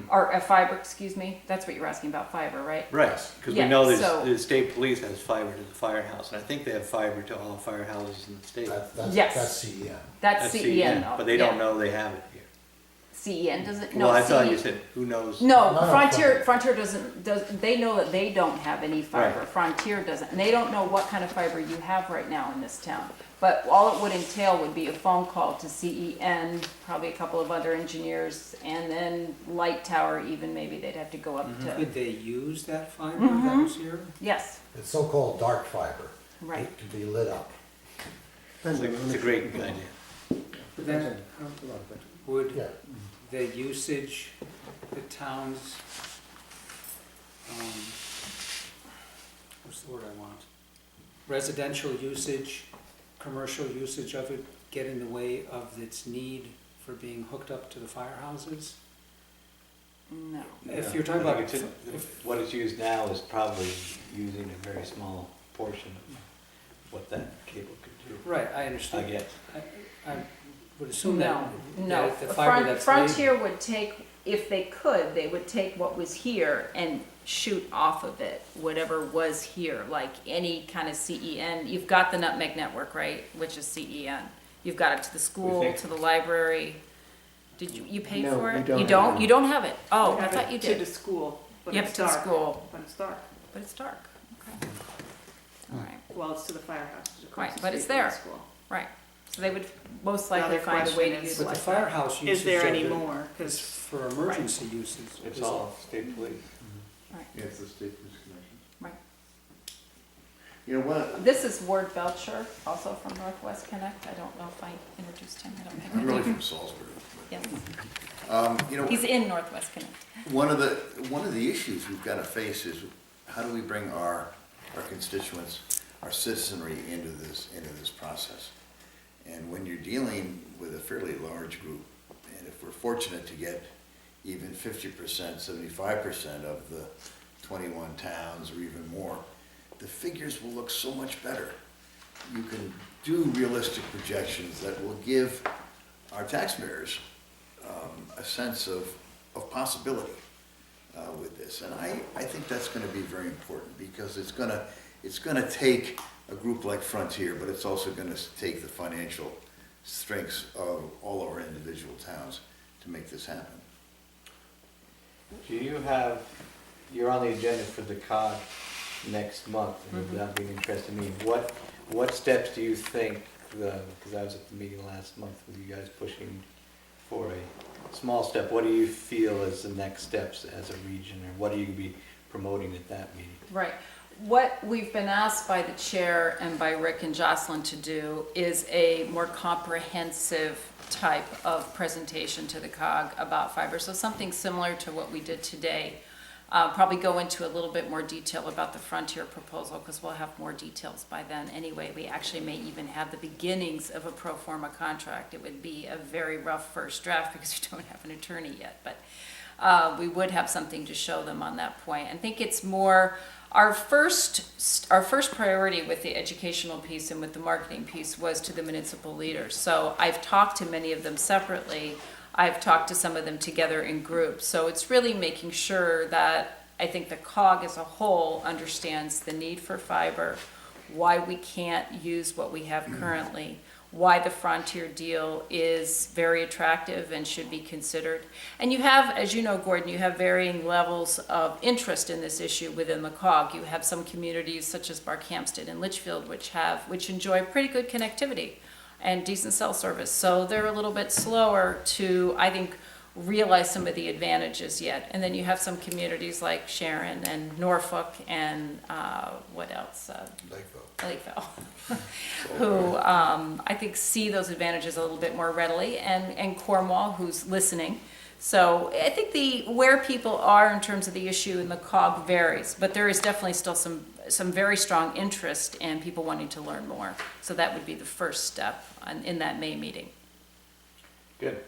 or fiber, excuse me. That's what you're asking about, fiber, right? Right, because we Yeah, know so- the state police has fiber to the firehouse, and I think they have fiber to all firehouses in the state. Yes. That's CEN. That's CEN, But they don't yeah. know they have it here. CEN doesn't, no. Well, I thought CE you said, who knows? No, No, no, Frontier they know that they don't have any fiber. Right. Frontier doesn't, and they don't know what kind of fiber you have right now in this town. But all it would entail would be a phone call to CEN, probably a couple of other engineers, and then Light Tower even, maybe they'd have to go up to, Could they use that fiber Mm-hmm. that was here? yes, It's so-called dark fiber. right. It can be lit up. It's a great idea. Then, would Yeah. the usage, the town's, what's the word I want? Residential usage, commercial usage of it get in the way of its need for being hooked up to the firehouses? No. If you're talking I about, think what it's used now is probably using a very small portion of what that cable could do, right, I I understand. guess. I would assume that, No, that the fiber that's laid. Frontier would take, if they could, they would take what was here and shoot off of it, whatever was here, like any kind of CEN. You've got the Nutmeg Network, right, which is CEN. You've got it to the school, think- to the library. Did you pay No, for we it? don't You have don't? it. You don't have it? Oh, We I have thought you it To the did. school, but You have it's it to the dark. school, But it's dark. but it's dark. Okay. All right, Well, it's to the firehouse. It's across Right, the but it's street from the there. school. right. So they would most Now likely their find a way to question is- But the utilize that. firehouse usage Is there of any it more? is Because for emergency uses. It's is- all state police. Right, Yeah, it's the state police connection. right. You know what, This is Ward Belcher, also from Northwest Connect. I don't know if I introduced him. I don't think I I'm really did. from Salisbury. Yes, You know, he's in Northwest Connect. one of the issues we've got to face is how do we bring our constituents, our citizenry into this process? And when you're dealing with a fairly large group, and if we're fortunate to get even 50%, 75% of the 21 towns or even more, the figures will look so much better. You can do realistic projections that will give our taxpayers a sense of possibility with this. And I think that's gonna be very important because it's gonna take a group like Frontier, but it's also gonna take the financial strengths of all of our individual towns to make this happen. Do you have, you're on the agenda for the COG next month, and that'd be an interest to me. What steps do you think, because I was at the meeting last month with you guys pushing for a small step, what do you feel as the next steps as a region, or what do you be promoting at that meeting? Right. What we've been asked by the chair and by Rick and Jocelyn to do is a more comprehensive type of presentation to the COG about fiber. So something similar to what we did today. Probably go into a little bit more detail about the Frontier proposal because we'll have more details by then anyway. We actually may even have the beginnings of a pro forma contract. It would be a very rough first draft because we don't have an attorney yet, but we would have something to show them on that point. I think it's more, our first priority with the educational piece and with the marketing piece was to the municipal leaders. So I've talked to many of them separately. I've talked to some of them together in groups. So it's really making sure that I think the COG as a whole understands the need for fiber, why we can't use what we have currently, why the Frontier deal is very attractive and should be considered. And you have, as you know, Gordon, you have varying levels of interest in this issue within the COG. You have some communities such as Barkhamsted and Litchfield which enjoy pretty good connectivity and decent cell service. So they're a little bit slower to, I think, realize some of the advantages yet. And then you have some communities like Sharon and Norfolk and what else? Lakeville, who I think see those advantages a little bit more readily, and Cornwall, who's listening So I think where people are in terms of the issue and the cog varies, but there is definitely still some very strong interest and people wanting to learn more. So that would be the first step in that May meeting. Good.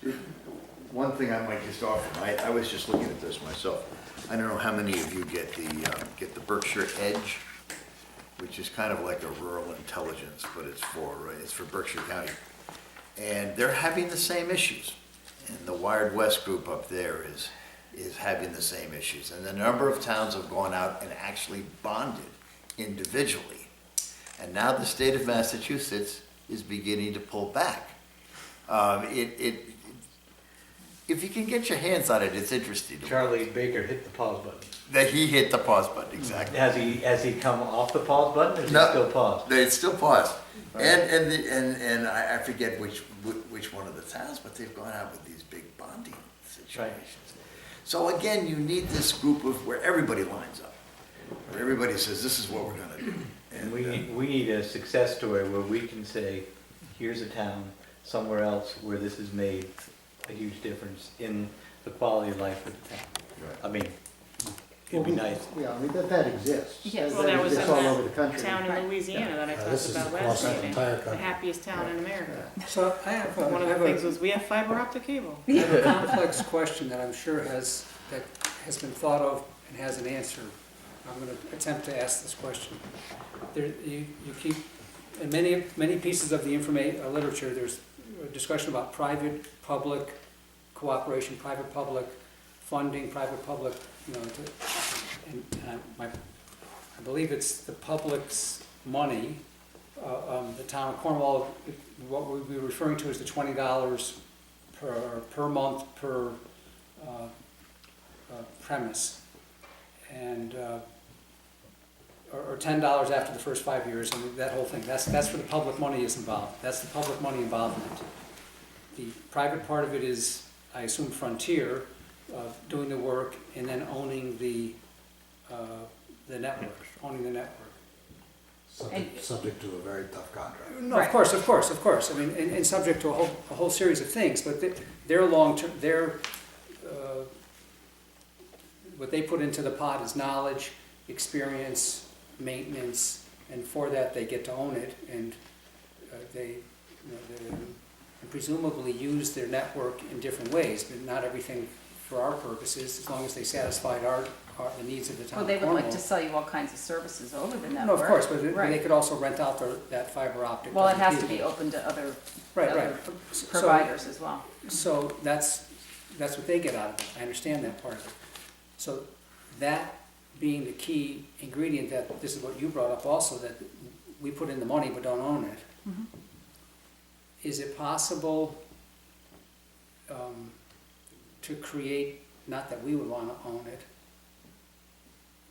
Great. One thing I might just offer, I was just looking at this myself. I don't know how many of you get the Berkshire Edge, which is kind of like a rural intelligence, but it's for Berkshire County. And they're having the same issues. And the Wired West group up there is having the same issues. And the number of towns have gone out and actually bonded individually. And now the state of Massachusetts is beginning to pull back. If you can get your hands on it, it's interesting. Charlie Baker hit the pause button. That he hit the pause button, exactly. Has he come off the pause button, or is No. he still paused? It's still paused. Right. And I forget which one of the towns, but they've gone out with these big bonding situations. So again, you need this group of where everybody lines up, where everybody says, this is what we're gonna do. And we need a success story where we can say, here's a town somewhere else where this has made a huge difference in the quality of life of the town. Right. I mean, it'd be nice. Yeah, I mean, that exists. Yes. Well, that was exists in all over the that country. town Right. in Louisiana that I This talked is about across last the meeting, entire the country. happiest town in America. So I have One of the a things was, we have fiber optic cable. complex question that I'm sure has been thought of and has an answer. I'm going to attempt to ask this question. You keep, in many pieces of the literature, there's a discussion about private-public cooperation, private-public funding, private-public, I believe it's the public's money. The town of Cornwall, what we'd be referring to as the $20 per month per premise, and or $10 after the first 5 years, and that whole thing. That's where the public money is involved. That's the public money involvement. The private part of it is, I assume, Frontier, doing the work and then owning the network, Subject to a very tough contract. No, of course. I mean, and subject to a whole series of things, but their long-term, what they put into the pot is knowledge, experience, maintenance, and for that they get to own it, and they presumably use their network in different ways, but not everything for our purposes, as long as they satisfied the needs of the town Well, of they would Cornwall. like to sell you all kinds of services over the network. No, of course, but they Right. could also rent out that fiber optic. Well, it to has to people. be open to other Right. providers as well. So that's what they get out of it. I understand that part of it. So that being the key ingredient, that this is what you brought up also, that we put in the money but don't own it. Mhm. Is it possible to create, not that we would want to own it,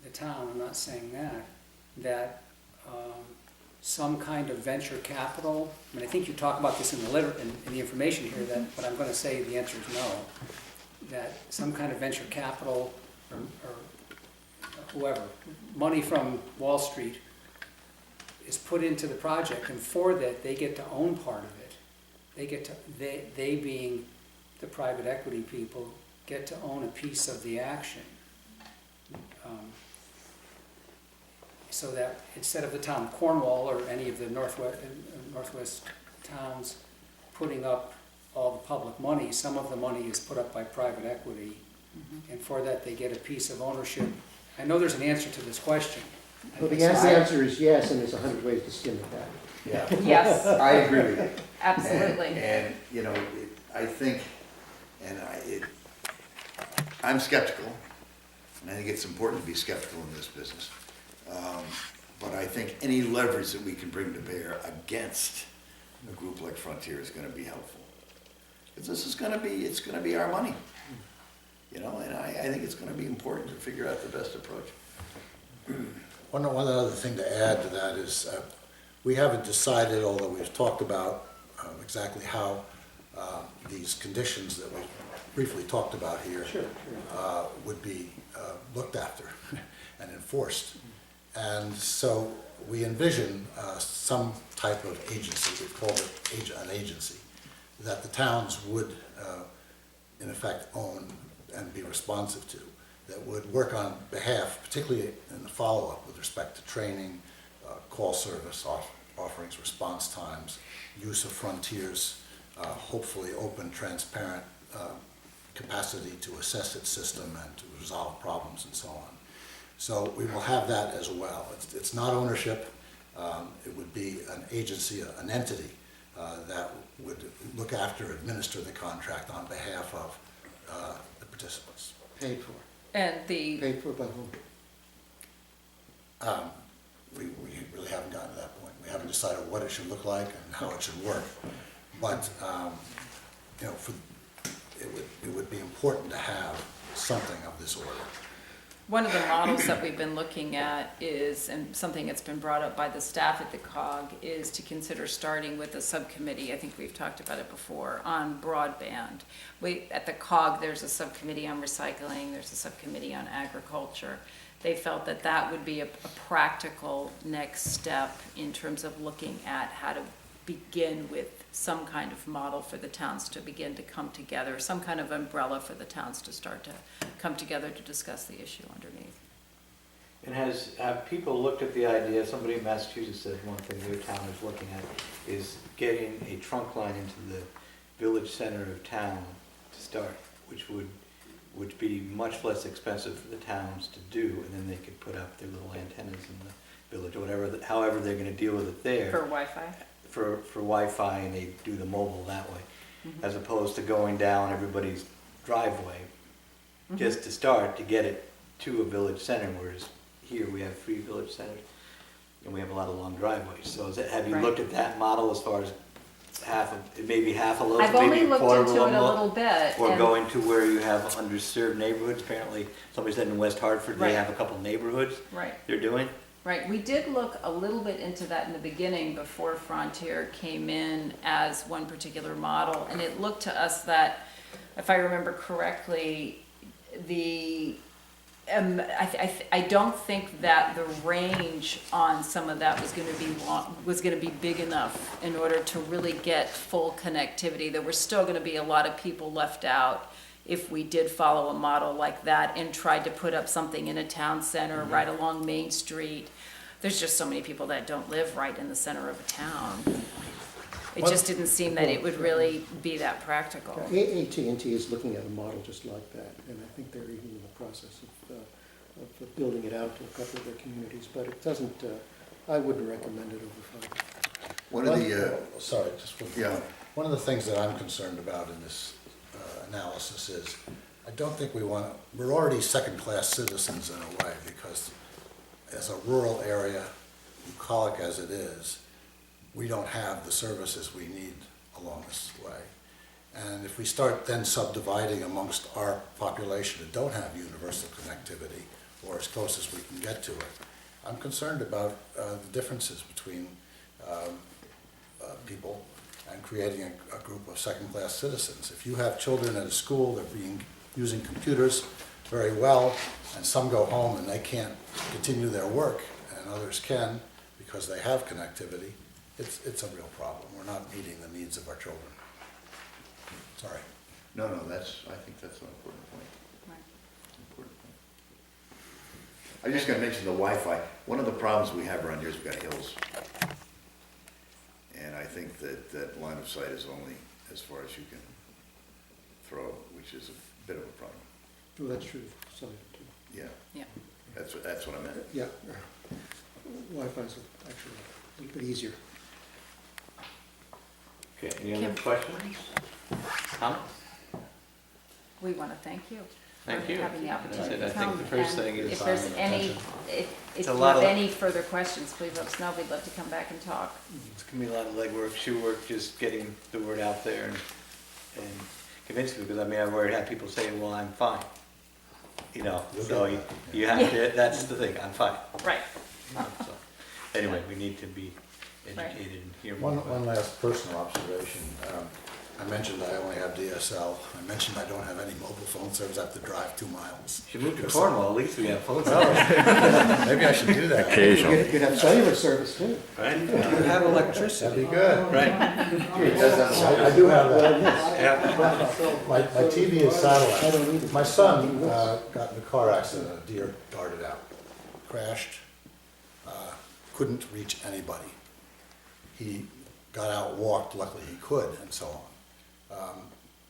the town, I'm not saying that some kind of venture capital, I mean, I think you talk about this in the information here, but I'm going to say the answer is no, that some kind of venture capital or whoever, money from Wall Street is put into the project, and for that, they get to own part of it. They being the private equity people, get to own a piece of the action. So that instead of the town of Cornwall or any of the northwest towns putting up all the public money, some of the money is put up by private equity, and for that they get a piece of ownership. I know there's an answer to this question. Well, the answer is yes, and there's 100 ways to skin the cat. Yeah. Yes, I agree with you. absolutely. And I think, I'm skeptical, and I think it's important to be skeptical in this business. But I think any leverage that we can bring to bear against a group like Frontier is gonna be helpful. Because this is gonna be our money. And I think it's gonna be important to figure out the best approach. One other thing to add to that is, we haven't decided, although we've talked about exactly how these conditions that we briefly talked about here would be looked after and enforced. And so we envision some type of agency, we call it an agency, that the towns would, in effect, own and be responsive to, that would work on behalf, particularly in the follow-up with respect to training, call service offerings, response times, use of Frontier's hopefully open, transparent capacity to assess its system and to resolve problems and so on. So we will have that as well. It's not ownership. It would be an agency, an entity that would look after, administer the contract on behalf of the participants. Paid for. Paid for by whom? We really haven't gotten to that point. We haven't decided what it should look like and how it should work. But, you know, it would be important to have something of this order. One of the models that we've been looking at is, and something that's been brought up by the staff at the COG, is to consider starting with a subcommittee, I think we've talked about it before, on broadband. At the COG, there's a subcommittee on recycling, there's a subcommittee on agriculture. They felt that that would be a practical next step in terms of looking at how to begin with some kind of model for the towns to begin to come together, some kind of umbrella for the towns to start to come together to discuss the issue underneath. And have people looked at the idea, somebody in Massachusetts said one thing their town is looking at is getting a trunk line into the village center of town to start, which would be much less expensive for the towns to do, and then they could put up their little antennas in the village or whatever, however they're gonna deal with it there. For Wi-Fi? For Wi-Fi, and they do the mobile that way, as opposed to going down everybody's driveway just to start, to get it to a village center, whereas here we have 3 village centers and we have a lot of long driveways. So have you Right. looked at that model as far as maybe half a loaf, I've maybe only a looked quarter of a into it a loaf? little bit. Or and- going to where you have underserved neighborhoods? Apparently, somebody said in West Hartford, Right. they have a couple neighborhoods Right. they're doing. Right, we did look a little bit into that in the beginning before Frontier came in as one particular model, and it looked to us that, if I remember correctly, I don't think that the range on some of that was gonna be big enough in order to really get full connectivity. There were still gonna be a lot of people left out if we did follow a model like that and tried to put up something in a town center right along Main Street. There's just so many people that don't live right in the center of a town. It just didn't seem that it would really be that practical. AT&T is looking at a model just like that, and I think they're even in the process of building it out to a couple of their communities, but it doesn't, I wouldn't recommend it over fiber. One of the, Sorry, just one. yeah. One of the things that I'm concerned about in this analysis is, I don't think we're already second-class citizens in a way, because as a rural area, bucolic as it is, we don't have the services we need along this way. And if we start then subdividing amongst our population that don't have universal connectivity, or as close as we can get to it, I'm concerned about the differences between people and creating a group of second-class citizens. If you have children at a school that are using computers very well, and some go home and they can't continue their work, and others can because they have connectivity, it's a real problem. We're not meeting the needs of our children. Sorry. No, I think that's an important point. Right. Important point. I'm just gonna mention the Wi-Fi. One of the problems we have around here is we've got hills. And I think that line of sight is only as far as you can throw, which is a bit of a problem. Well, that's true, sorry, too. Yeah, Yeah. that's what I meant. Yeah, Wi-Fi's actually a little bit easier. Okay, any other Kim. questions? Comments? We want to thank you. Thank for you. having the opportunity I to think come. the first And thing is if there's time and any, attention. if It's you a lot have of- any further questions, please let us know. We'd love to come back and talk. It's gonna be a lot of legwork, shoe work, just getting the word out there and convincing people, because I mean, I've already had people say, well, I'm fine. You know, so you have to, that's the thing, I'm fine. Right. So, anyway, we need to be educated and hear more. One last personal observation. I mentioned I only have DSL. I mentioned I don't have any mobile phone service. I have to drive 2 miles. If you move to Cornwall, at least we have phones. Maybe I should do that. Occasionally. You'd have cellular service too. Right? You have electricity. That'd be good. Right. I do have that. Yeah. My TV is satellite. My son got in a car accident, a deer darted out, crashed, couldn't reach anybody. He got out, walked, luckily he could, and so on.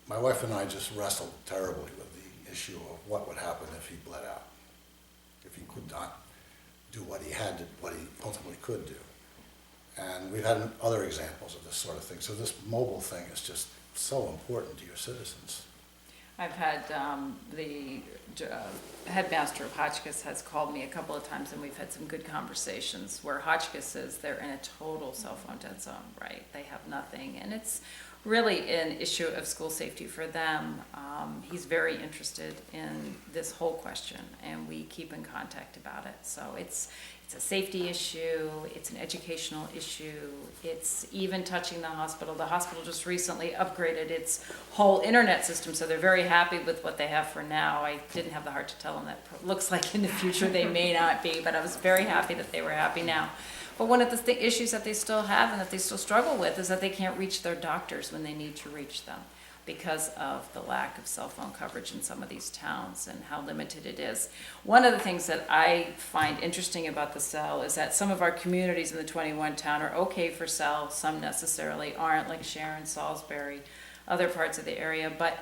My wife and I just wrestled terribly with the issue of what would happen if he bled out, if he could not do what he had to, what he ultimately could do. And we've had other examples of this sort of thing. So this mobile thing is just so important to your citizens. I've had, the headmaster of Hotchkiss has called me a couple of times, and we've had some good conversations where Hotchkiss says they're in a total cell phone dead zone, right? They have nothing, and it's really an issue of school safety for them. He's very interested in this whole question, and we keep in contact about it. So it's a safety issue, it's an educational issue, it's even touching the hospital. The hospital just recently upgraded its whole internet system, so they're very happy with what they have for now. I didn't have the heart to tell them that looks like in the future they may not be, but I was very happy that they were happy now. But one of the issues that they still have and that they still struggle with is that they can't reach their doctors when they need to reach them, because of the lack of cell phone coverage in some of these towns and how limited it is. One of the things that I find interesting about the cell is that some of our communities in the 21 town are okay for cell, some necessarily aren't, like Sharon, Salisbury, other parts of the area. But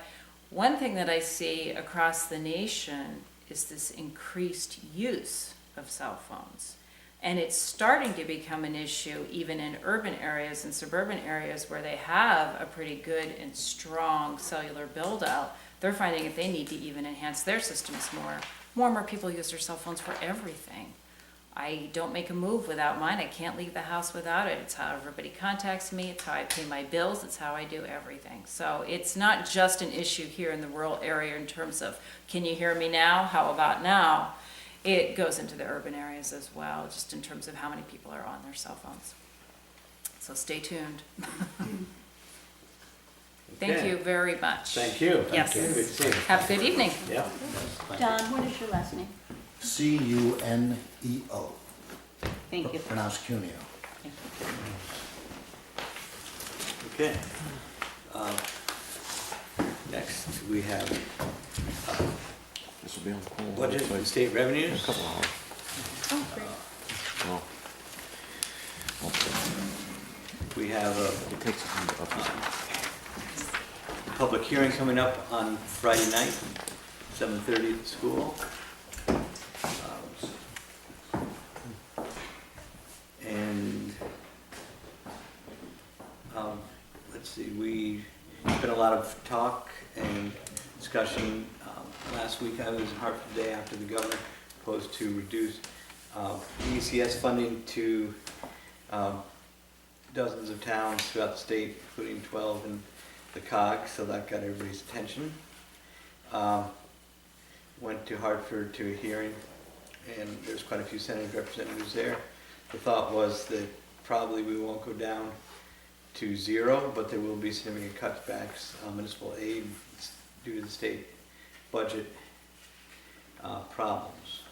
one thing that I see across the nation is this increased use of cell phones. And it's starting to become an issue even in urban areas and suburban areas where they have a pretty good and strong cellular build out. They're finding that they need to even enhance their systems more. More and more people use their cell phones for everything. I don't make a move without mine. I can't leave the house without it. It's how everybody contacts me. It's how I pay my bills. It's how I do everything. So it's not just an issue here in the rural area in terms of, can you hear me now? How about now? It goes into the urban areas as well, just in terms of how many people are on their cell phones. So stay tuned. Thank Okay. you very much. Thank you. Yes. Good to see you. Have a good evening. Yeah. Don, what is your last name? CUNEO, Thank you. pronounced Cuneo. Okay. Next, we have This will be on the whole budget website. and state revenues. A couple hours. Oh, great. Well, We have it takes time to upload. a public hearing coming up on Friday night, 7:30 at the school. And let's see, we spent a lot of talk and discussion. Last week I was in Hartford the day after the governor proposed to reduce ECS funding to dozens of towns throughout the state, including 12 in the COG, so that got everybody's attention. Went to Hartford to a hearing, and there's quite a few Senate representatives there. The thought was that probably we won't go down to zero, but there will be significant cutbacks on municipal aid due to the state budget problems.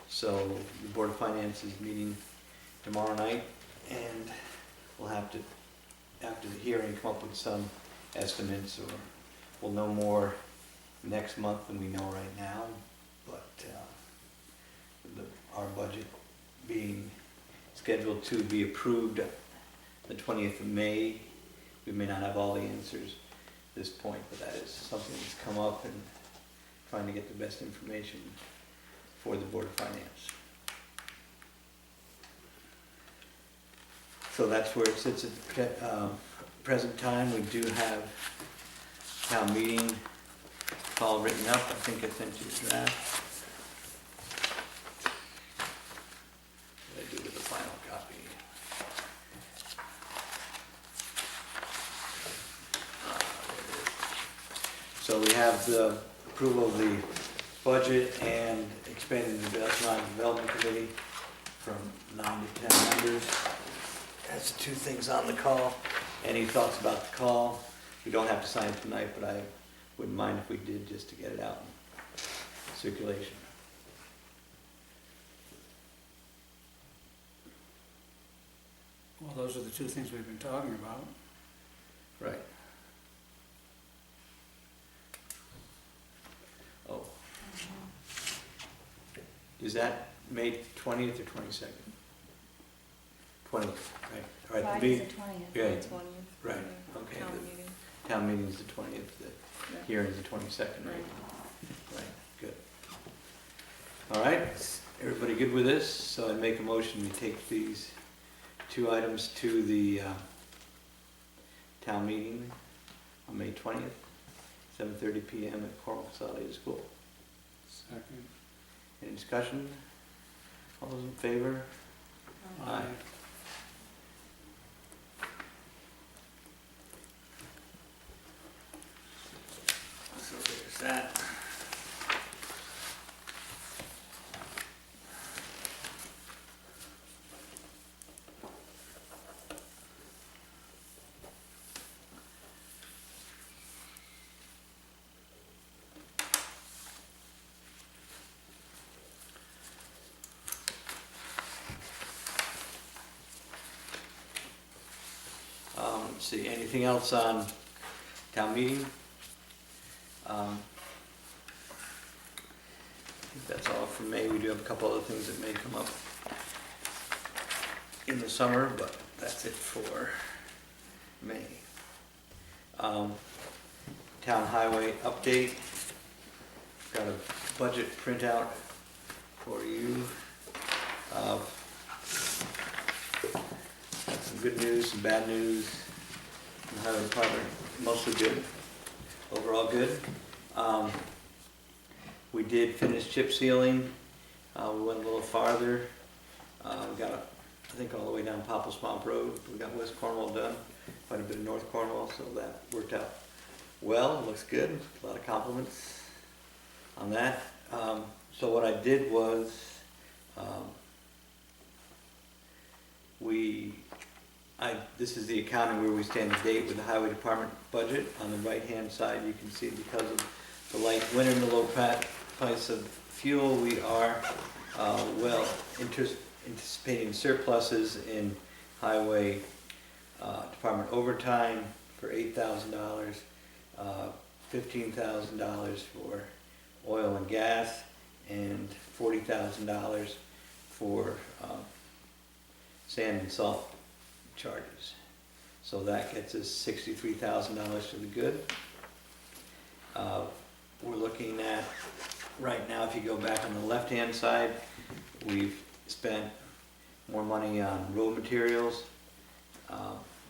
So the Board of Finance is meeting tomorrow night, and we'll have to, after the hearing, come up with some estimates, or we'll know more next month than we know right now. But our budget being scheduled to be approved the 20th of May, we may not have all the answers at this point, but that is something that's come up, and trying to get the best information for the Board of Finance. So that's where it sits at the present time. We do have town meeting all written up. I think I sent you a draft. What did I do with the final copy? So we have the approval of the budget and expanding the Economic Development Committee from 9 to 10 members. That's the two things on the call. Any thoughts about the call? We don't have to sign it tonight, but I wouldn't mind if we did, just to get it out in circulation. Well, those are the two things we've been talking about. Right. Oh. Is that May 20th or 22nd? 20th, right. All right. Friday's the 20th. Yeah, The 20th. right, Yeah, okay. Town The meeting. town meeting is the 20th, the Yeah. hearing is the 22nd, right? Right. Right, good. All right, everybody good with this? So I make a motion, we take these two items to the town meeting on May 20th, 7:30 PM at Cornwall CT School. Second. Any discussion? All those in favor? Aye. So there's that. Let's see, anything else on town meeting? I think that's all from May. We do have a couple other things that may come up in the summer, but that's it for May. Town highway update. Got a budget printout for you. Got some good news, some bad news. The highway department, mostly good, overall good. We did finish chip sealing. We went a little farther. We got, I think, all the way down Popple Swamp Road. We got West Cornwall done, quite a bit of North Cornwall, so that worked out well. It looks good. A lot of compliments on that. So what I did was, this is the accounting where we stand to date with the highway department budget. On the right-hand side, you can see because of the light winter and the low price of fuel, we are anticipating surpluses in highway department overtime for $8,000, $15,000 for oil and gas, and $40,000 for sand and salt charges. So that gets us $63,000 to the good. We're looking at, right now, if you go back on the left-hand side, we've spent more money on road materials.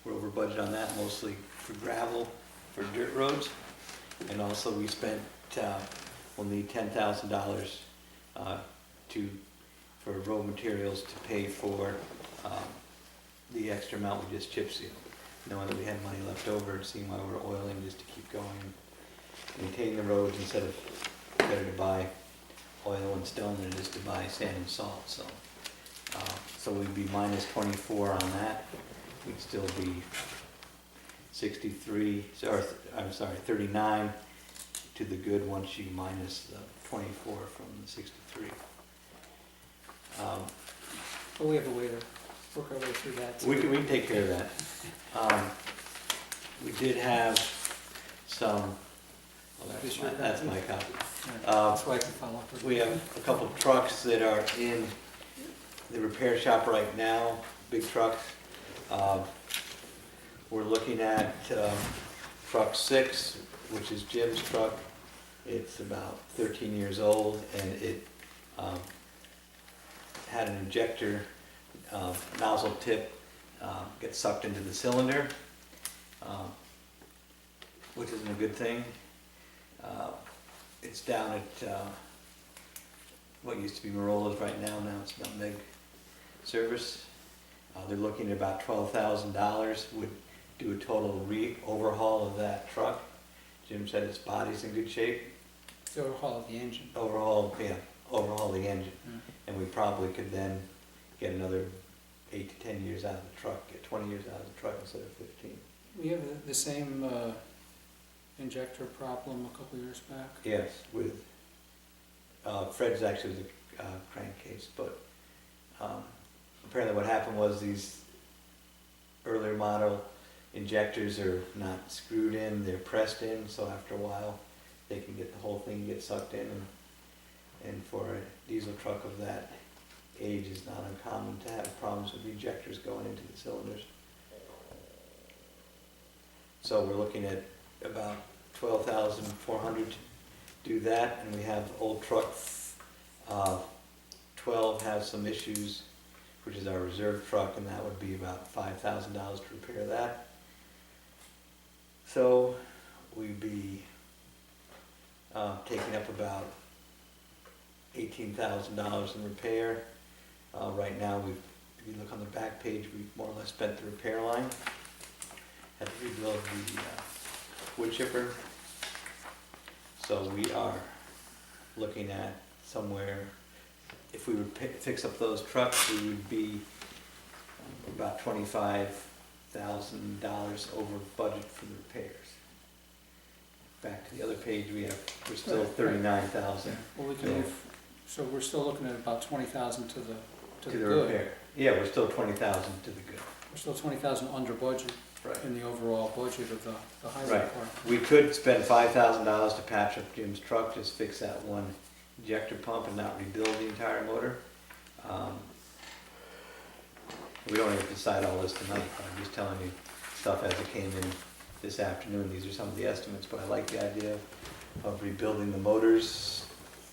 We're over budget on that, mostly for gravel, for dirt roads. And also we spent, we'll need $10,000 for road materials to pay for the extra amount we just chip sealed. Knowing that we had money left over, and seeing why we're oiling just to keep going, maintain the roads instead of, better to buy oil and stone than it is to buy sand and salt. So, so we'd be minus 24 on that. We'd still be 63, or I'm sorry, 39 to the good once you minus the 24 from the 63. But we have a way to work our way through that. We can take care of that. We did have some, well, that's my copy. That's why I can follow up. We have a couple of trucks that are in the repair shop right now, big trucks. We're looking at truck 6, which is Jim's truck. It's about 13 years old, and it had an injector nozzle tip get sucked into the cylinder, which isn't a good thing. It's down at what used to be Marola's right now. Now it's Nutmeg Service. They're looking at about $12,000. Would do a total overhaul of that truck. Jim said its body's in good shape. So overhaul the engine. Overhaul the engine. And we probably could then get another 8 to 10 years out of the truck, get 20 years out of the truck instead of 15. We have the same injector problem a couple years back. Yes, with, Fred's actually was a crankcase, but apparently what happened was these earlier model injectors are not screwed in, they're pressed in, so after a while, they can get, the whole thing get sucked in, and for a diesel truck of that age, it's not uncommon to have problems with injectors going into the cylinders. So we're looking at about 12,400 to do that, and we have old truck 12 has some issues, which is our reserve truck, and that would be about $5,000 to repair that. So we'd be taking up about $18,000 in repair. Right now, if you look on the back page, we've more or less spent the repair line. Had to rebuild the wood chipper. So we are looking at somewhere, if we would fix up those trucks, we would be about $25,000 over budget for the repairs. Back to the other page, we're still 39,000 Well, we can move, so we're still looking at about 20,000 to the to the good. repair. Yeah, we're still 20,000 to the good. We're still 20,000 under budget Right. in the overall budget of the highway Right. department. We could spend $5,000 to patch up Jim's truck, just fix that one injector pump and not rebuild the entire motor. We don't have to decide all this tonight, but I'm just telling you stuff as it came in this afternoon. These are some of the estimates, but I like the idea of rebuilding the motors,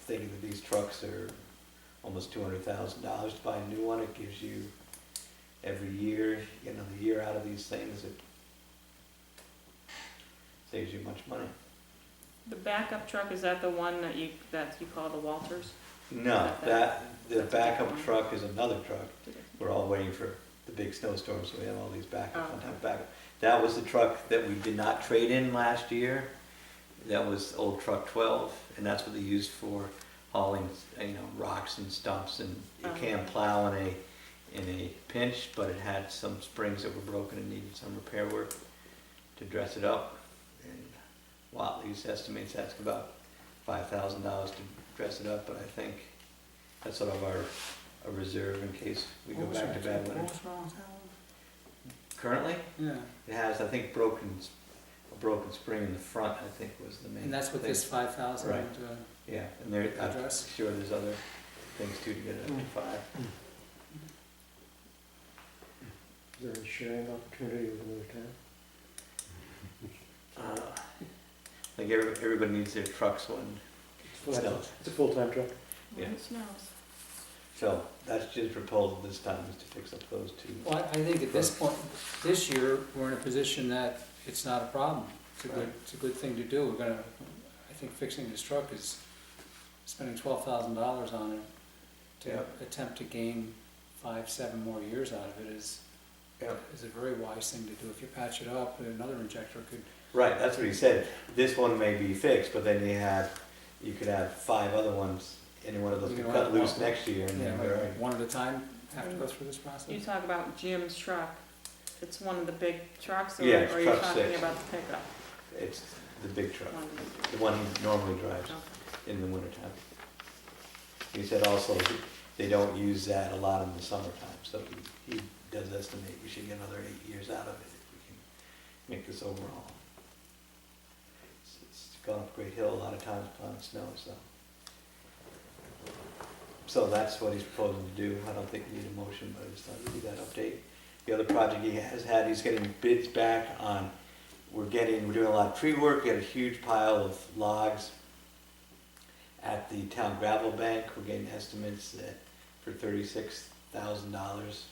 thinking that these trucks are almost $200,000 to buy a new one. It gives you every year, you know, the year out of these things, it saves you much money. The backup truck, is that the one that you call the Walters? No, the That's a backup different truck is another truck. We're all waiting for the big snowstorm, so we have all these backup, Oh. on top of backup. That was the truck that we did not trade in last year. That was old truck 12, and that's what they used for hauling, you know, rocks and stumps, and it can plow in a pinch, but it had some springs that were broken and needed some repair work to dress it up. And Watley's estimates that's about $5,000 to dress it up, but I think that's sort of a reserve in case we go back to bad weather. What was wrong with that one? Currently, Yeah, it has, I think, a broken spring in the front, I think, was the main. and that's what thing. this 5,000 Right. would, Yeah, and there, I'm address? sure there's other things too to get it up to 5. Is there a sharing opportunity with another town? I think everybody needs their trucks when it snows. It's a full-time truck. Yeah. When it snows. So that's just proposal this time, is to fix up those two. well, I think at this point, this year, we're in a position that it's not a problem. It's a good thing to do. I think fixing this truck is spending $12,000 on it to Yeah. attempt to gain 5-7 more years out of it is a very wise thing to do. If you patch it up, another injector could. Right, that's what he said. This one may be fixed, but then you could have 5 other ones, any one of those You could can cut run loose one. next year, and then we're all right. One at a time, have to go through this process? You talk about Jim's truck, it's one of the big trucks, or Yeah, or it's are you truck talking 6. about the pickup? It's the big truck, One of the big the one he normally drives Okay. in the wintertime. He said also they don't use that a lot in the summertime, so he does estimate we should get another 8 years out of it if we can make this overall. It's gone up Great Hill a lot of times plowing snow, so. So that's what he's proposing to do. I don't think we need a motion, but I just thought I'd give that update. The other project he has had, he's getting bids back on, we're doing a lot of tree work. We had a huge pile of logs at the town gravel bank. We're getting estimates that for $36,000,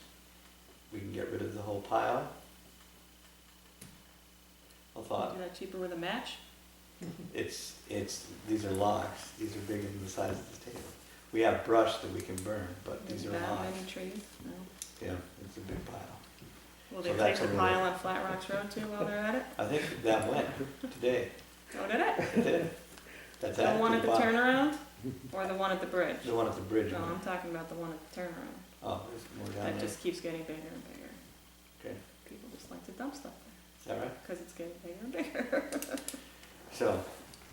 we can get rid of the whole pile. I thought, Do that cheaper with a match? these are logs. These are bigger than the size of the table. We have brush that we can burn, but these are That logs. many trees? No. Yeah, it's a big pile. Will So they that's take the a pile on Flat Rocks Road too while they're at it? I think that went today. Oh, did it? It did. That's The one at the bottom. turnaround, or the one at the bridge? The one at the bridge. No, went. I'm talking about the one at the turnaround. Oh, there's more down That there. just keeps getting bigger and bigger. Okay. People just like to dump stuff Is that right? because it's getting bigger and bigger. So,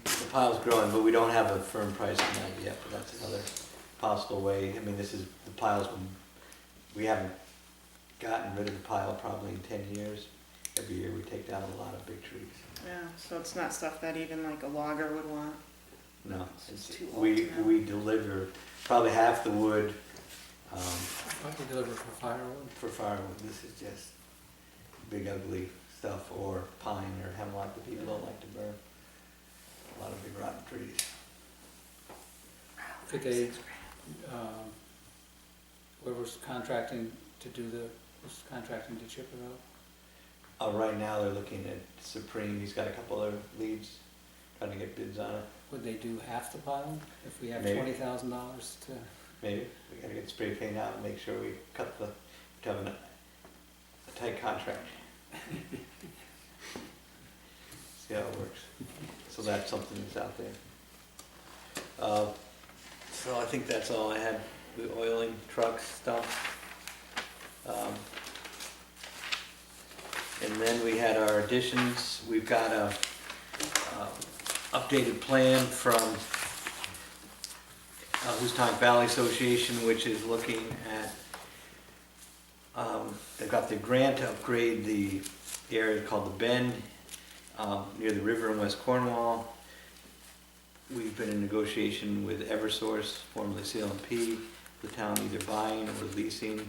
the pile's growing, but we don't have a firm price on that yet, but that's another possible way. I mean, this is, the pile's been, we haven't gotten rid of the pile probably in 10 years. Every year we take down a lot of big trees. Yeah, so it's not stuff that even like a logger would want. No, It's it's, too old we, now. we deliver probably half the wood, I can deliver for firewood. for firewood. This is just big ugly stuff, or pine or hemlock that people don't like to burn. A lot of big rotten trees. Could they, whoever's contracting to do was contracting to chip it up? Right now they're looking at Supreme. He's got a couple other leads, trying to get bids on it. Would they do half the pile if we have Maybe. $20,000 to? Maybe. We gotta get spray paint out and make sure we cut the, to have a tight contract. See how it works. So that's something that's out there. So I think that's all I had, the oiling trucks stuff. And then we had our additions. We've got a updated plan from Houstonic Valley Association, which is looking at, they've got the grant to upgrade the area called the Bend, near the river in West Cornwall. We've been in negotiation with Eversource, formerly CLMP, the town either buying or leasing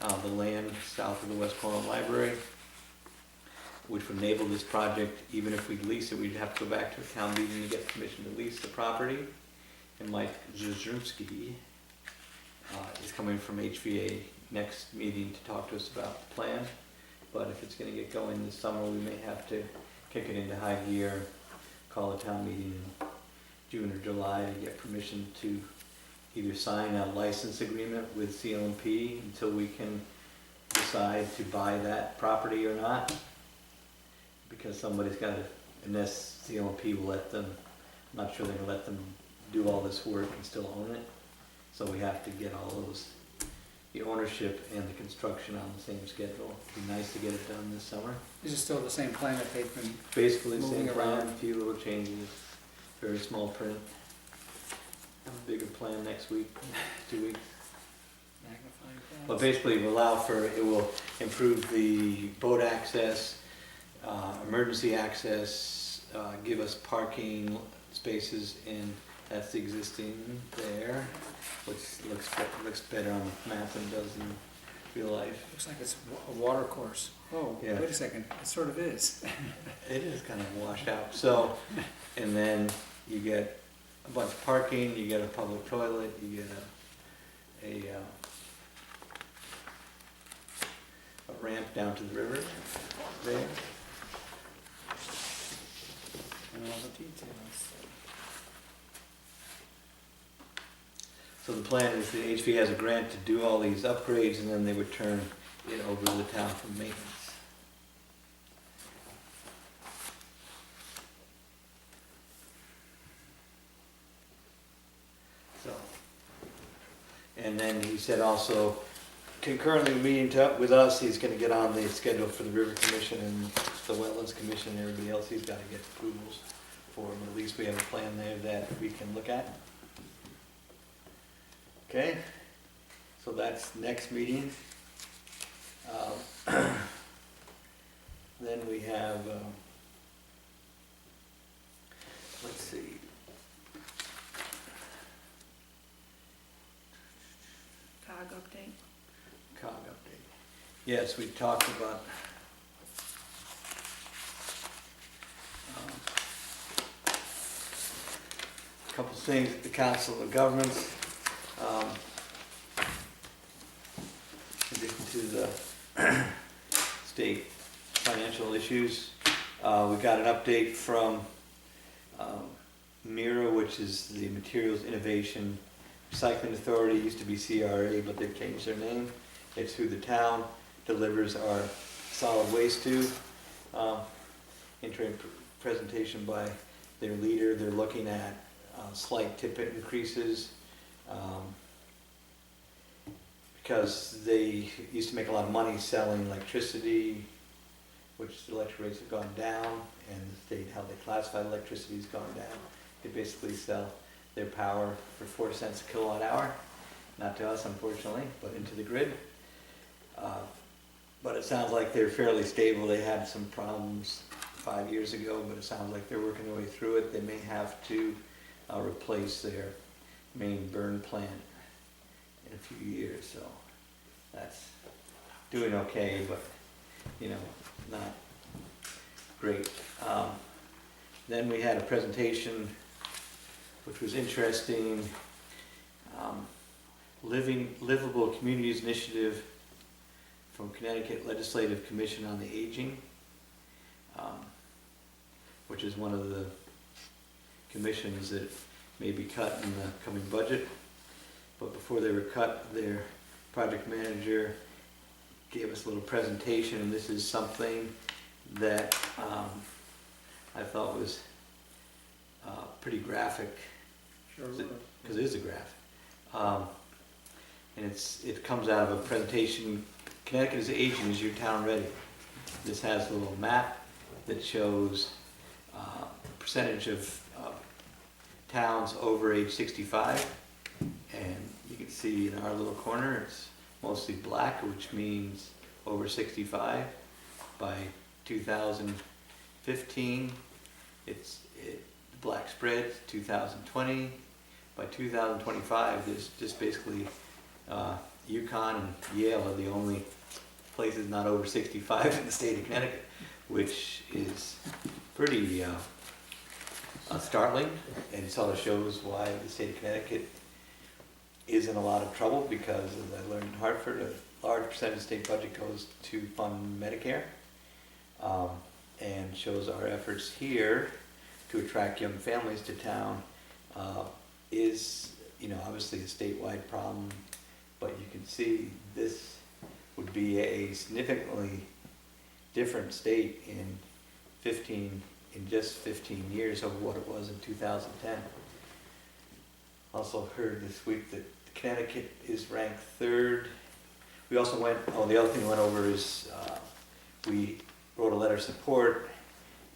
the land south of the West Cornwall Library, which would enable this project. Even if we lease it, we'd have to go back to a town meeting to get permission to lease the property. And Mike Zuzrumski is coming from HVA next meeting to talk to us about the plan. But if it's gonna get going this summer, we may have to kick it into high gear, call a town meeting in June or July to get permission to either sign a license agreement with CLMP until we can decide to buy that property or not. Because somebody's got to, unless CLMP will let them, I'm not sure they're gonna let them do all this work and still own it. So we have to get all those, the ownership and the construction on the same schedule. It'd be nice to get it done this summer. Is it still the same plan that they've been? Basically the Moving same plan, around. a few little changes, very small print. Have a bigger plan next week, 2 weeks. Magnifying But glass? basically it will allow for, it will improve the boat access, emergency access, give us parking spaces in, that's the existing there, which looks better on the map than it does in real life. Looks like it's a water course. Oh, Yeah. wait a second, it sort of is. It is kind of washed out, so, and then you get a bunch of parking, you get a public toilet, you get a ramp down to the river there. And all the details. So the plan is the HV has a grant to do all these upgrades, and then they would turn it over to the town for maintenance. So, and then he said also, concurrently meeting with us, he's gonna get on the schedule for the River Commission and the Wetlands Commission and everybody else. He's gotta get approvals for them. At least we have a plan there that we can look at. Okay, so that's next meeting. Then we have, let's see. COG update. COG update. Yes, we talked about a couple of things at the Council of Governments. In addition to the state financial issues, we got an update from MIRA, which is the Materials Innovation Recycling Authority. Used to be CRA, but they've changed their name. It's who the town delivers our solid waste to. Interim presentation by their leader. They're looking at slight tip increases because they used to make a lot of money selling electricity which the electric rates have gone down, and the state, how they classify electricity has gone down. They basically sell their power for 4 cents a kilowatt hour, not to us unfortunately, but into the grid. But it sounds like they're fairly stable. They had some problems 5 years ago, but it sounds like they're working their way through it. They may have to replace their main burn plant in a few years, so that's doing okay, but you know, not great. Then we had a presentation which was interesting, Livable Communities Initiative from Connecticut Legislative Commission on the Aging, which is one of the commissions that may be cut in the coming budget. But before they were cut, their project manager gave us a little presentation, and this is something that I thought was pretty graphic, because it is a graph. And it comes out of a presentation, Connecticut is Aging, is your town ready? This has a little map that shows percentage of towns over age 65, and you can see in our little corner it's mostly black, which means over 65. By 2015 it's black spread. 2020, by 2025 there's just basically Yukon and Yale are the only places not over 65 in the state of Connecticut, which is pretty startling, and it sort of shows why the state of Connecticut is in a lot of trouble, because as I learned in Hartford, a large percentage of the state budget goes to fund Medicare, and shows our efforts here to attract young families to town is, you know, obviously a statewide problem, but you can see this would be a significantly different state in just 15 years over what it was in 2010. Also heard this week that Connecticut is ranked 3rd. We also went, the other thing we went over is we wrote a letter of support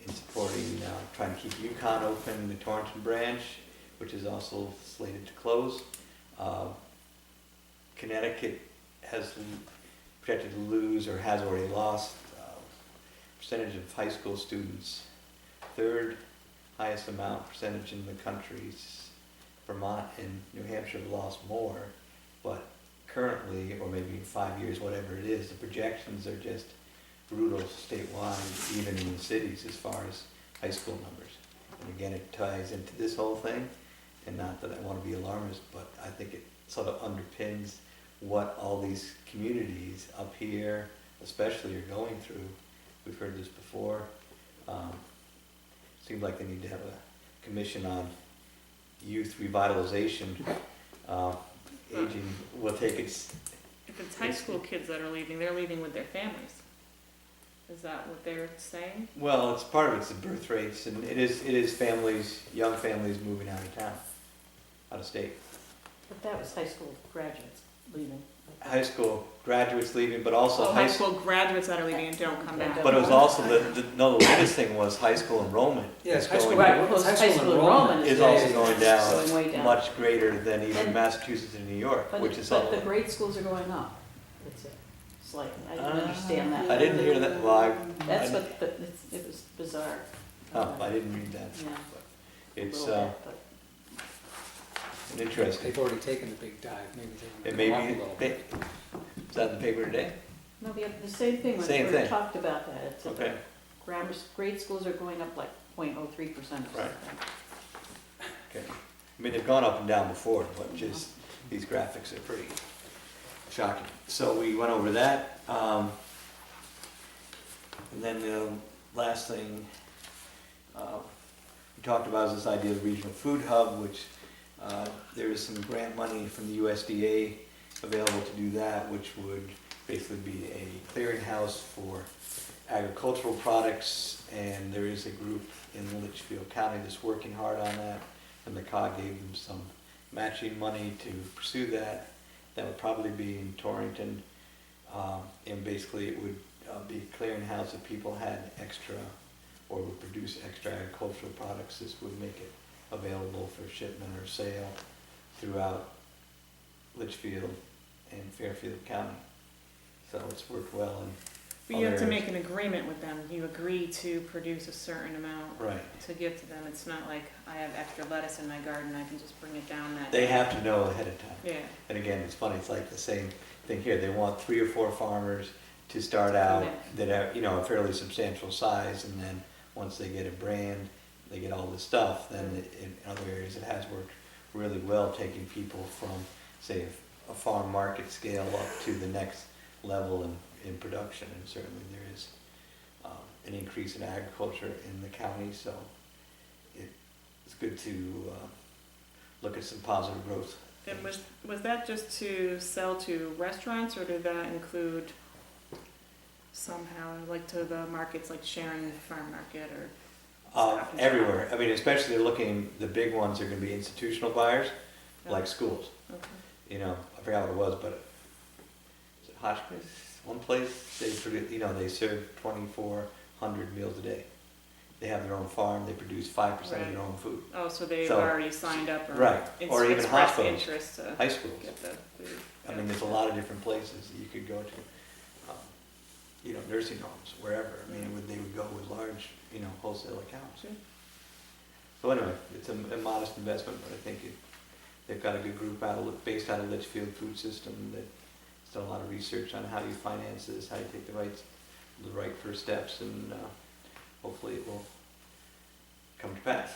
in supporting trying to keep Yukon open, the Torrington branch, which is also slated to close. Connecticut has projected to lose, or has already lost, percentage of high school students, 3rd highest amount percentage in the country's. Vermont and New Hampshire have lost more, but currently, or maybe in 5 years, whatever it is, the projections are just brutal statewide, even in the cities, as far as high school numbers. And again, it ties into this whole thing, and not that I want to be alarmist, but I think it sort of underpins what all these communities up here especially are going through. We've heard this before. Seems like they need to have a commission on youth revitalization. Aging will take its... If it's high school kids that are leaving, they're leaving with their families. Is that what they're saying? Well, it's part of it's the birth rates, and it is families, young families moving out of town, out of state. But that was high school graduates leaving. High school graduates leaving, but also High school graduates that are leaving and don't come back. But it was also the latest thing was high school enrollment. Yes, is high school, going- Right, well, high high school school enrollment enrollment is is also very- going down, going way down. much greater than even And- Massachusetts and New York, But, which is but all. the grade schools are going up. It's slightly, I didn't understand that. I didn't hear that. Well, That's what, but it was bizarre. I didn't read that. Yeah. But it's A little bit, but- interesting. they've already taken the big dive, maybe they It want may to go up a be. little bit. Is that in the paper today? No, we have the same thing, Same we thing. talked about that. It's Okay. grade schools are going up like 0.03% or something. Right. Okay. I mean, they've gone up and down before, but just these graphics are pretty shocking. So we went over that. And then the last thing we talked about is this idea of regional food hub, which there is some grant money from the USDA available to do that, which would basically be a clearinghouse for agricultural products, and there is a group in Litchfield County that's working hard on that, and the COG gave them some matching money to pursue that. That would probably be in Torrington, and basically it would be a clearinghouse if people had extra or would produce extra agricultural products. This would make it available for shipment or sale throughout Litchfield and Fairfield County. So it's worked well in But you have to other make an agreement with them. You agree to produce a certain amount right. to give to them. It's not like I have extra lettuce in my garden, I can just bring it down that They day. have to know ahead of time. Yeah. And again, it's funny, it's like the same thing here. They want 3 or 4 farmers to start out that are, you know, a fairly substantial size, and then once they get a brand, they get all this stuff, then in other areas it has worked really well, taking people from, say, a farm market scale up to the next level in production. And certainly there is an increase in agriculture in the county, so it's good to look at some positive growth. And was that just to sell to restaurants, or did that include somehow, like to the markets like Sharon Farm Market or? Stop and Everywhere. Shop? I mean, especially the big ones are gonna be institutional buyers, Yeah. like schools. Okay. You know, I forgot what it was, but is it Hotchkiss? One place, they serve 2,400 meals a day. They have their own farm, they produce 5% of their own food. Oh, so they've So- already signed up or Right. Or even expressed hospitals. interest to High schools. get the food. I mean, there's a lot of different places that you could go to. Nursing homes, wherever. I mean, they would go with large, wholesale accounts. Sure. So anyway, it's a modest investment, but I think they've got a good group based out of Litchfield Food System that's done a lot of research on how you finance this, how you take the right first steps, and hopefully it will come to pass.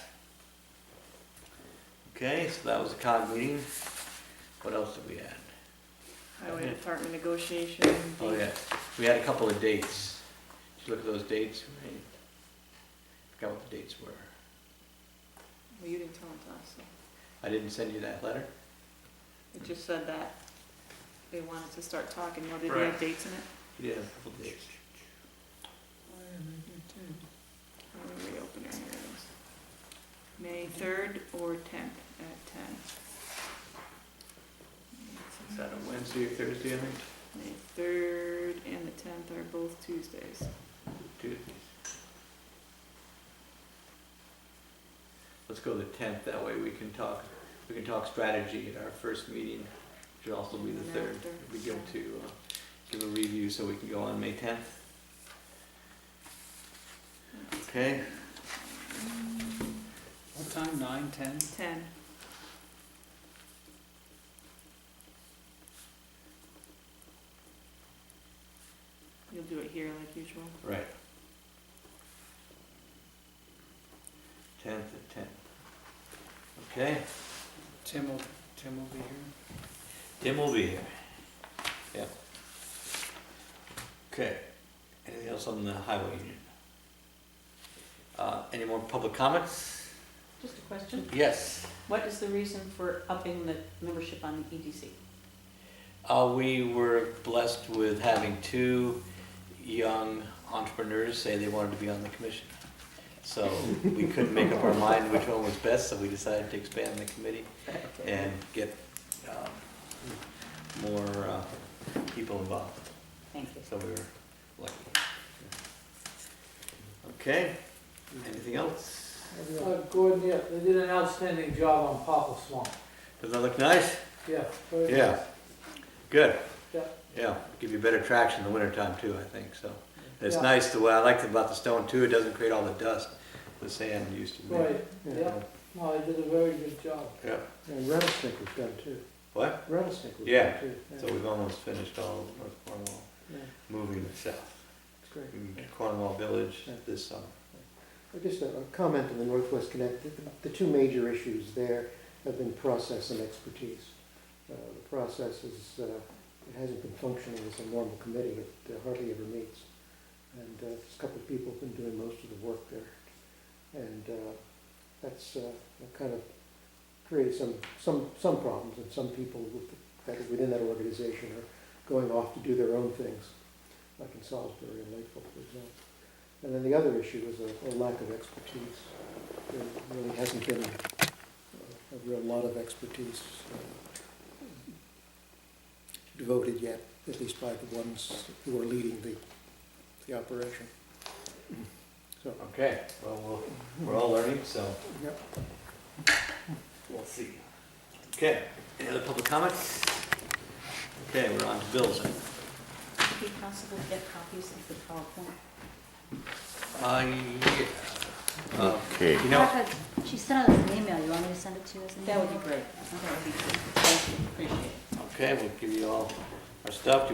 Okay, so that was a COG meeting. What else did we add? Highway Department negotiation. Oh, yeah, we had a couple of dates. Did you look at those dates? Right? Forgot what the dates were. Well, you didn't tell them to us, so. I didn't send you that letter? It just said that they wanted to start talking. Well, did they Right. have dates in it? Yeah, a couple of dates. Let me reopen it, here it is. May 3rd or 10th at 10. Is that a Wednesday or Thursday, I think? May 3rd and the 10th are both Tuesdays. Tuesdays. Let's go the 10th, that way we can talk strategy at our first meeting, which will also be the And 3rd. after. It'd be good to give a review so we can go on May 10th. Okay, What time, 9, 10? 10. You'll do it here like usual. right. 10th at 10. Okay, Tim will be here. Tim will be here. Yeah. Okay, anything else on the highway union? Any more public comments? Just a question. Yes. What is the reason for upping the membership on EDC? We were blessed with having 2 young entrepreneurs say they wanted to be on the commission. So we couldn't make up our mind which one was best, so we decided to expand the committee and get more people involved. Thank you. So we were lucky. Okay, anything else? Gordon, yeah, they did an outstanding job on Popple Swamp. Does that look nice? Yeah. very Yeah. nice. Good. Yeah. Yeah, give you better traction in the wintertime too, I think, so. It's Yeah. nice, what I liked about the stone too, it doesn't create all the dust the sand used to make. Right, yeah, no, they did a very good job. Yeah. And rattlesnake was done too. What? Rattlesnake was Yeah. done too. So we've almost finished all of North Cornwall, Yeah, moving it south. it's great. In Cornwall Village this summer. Just a comment on the Northwest Connect. The 2 major issues there have been process and expertise. The process is, it hasn't been functioning as a normal committee. It hardly ever meets. And there's a couple of people who've been doing most of the work there. And that's kind of created some problems, and some people within that organization are going off to do their own things, like in Salisbury and Lakeville, for example. And then the other issue is a lack of expertise. There really hasn't been a real lot of expertise devoted yet, at least by the ones who are leading the operation. So, Okay, well, we're all learning, so yep. we'll see. Okay, any other public comment? Okay, we're on to bills. Would it be possible to get copies of the PowerPoint? Yeah. Okay. You know, She sent us an email, you want me to send it to you as an email? That would be great. That would be great. Thank you, appreciate it. okay, we'll give you all our stuff.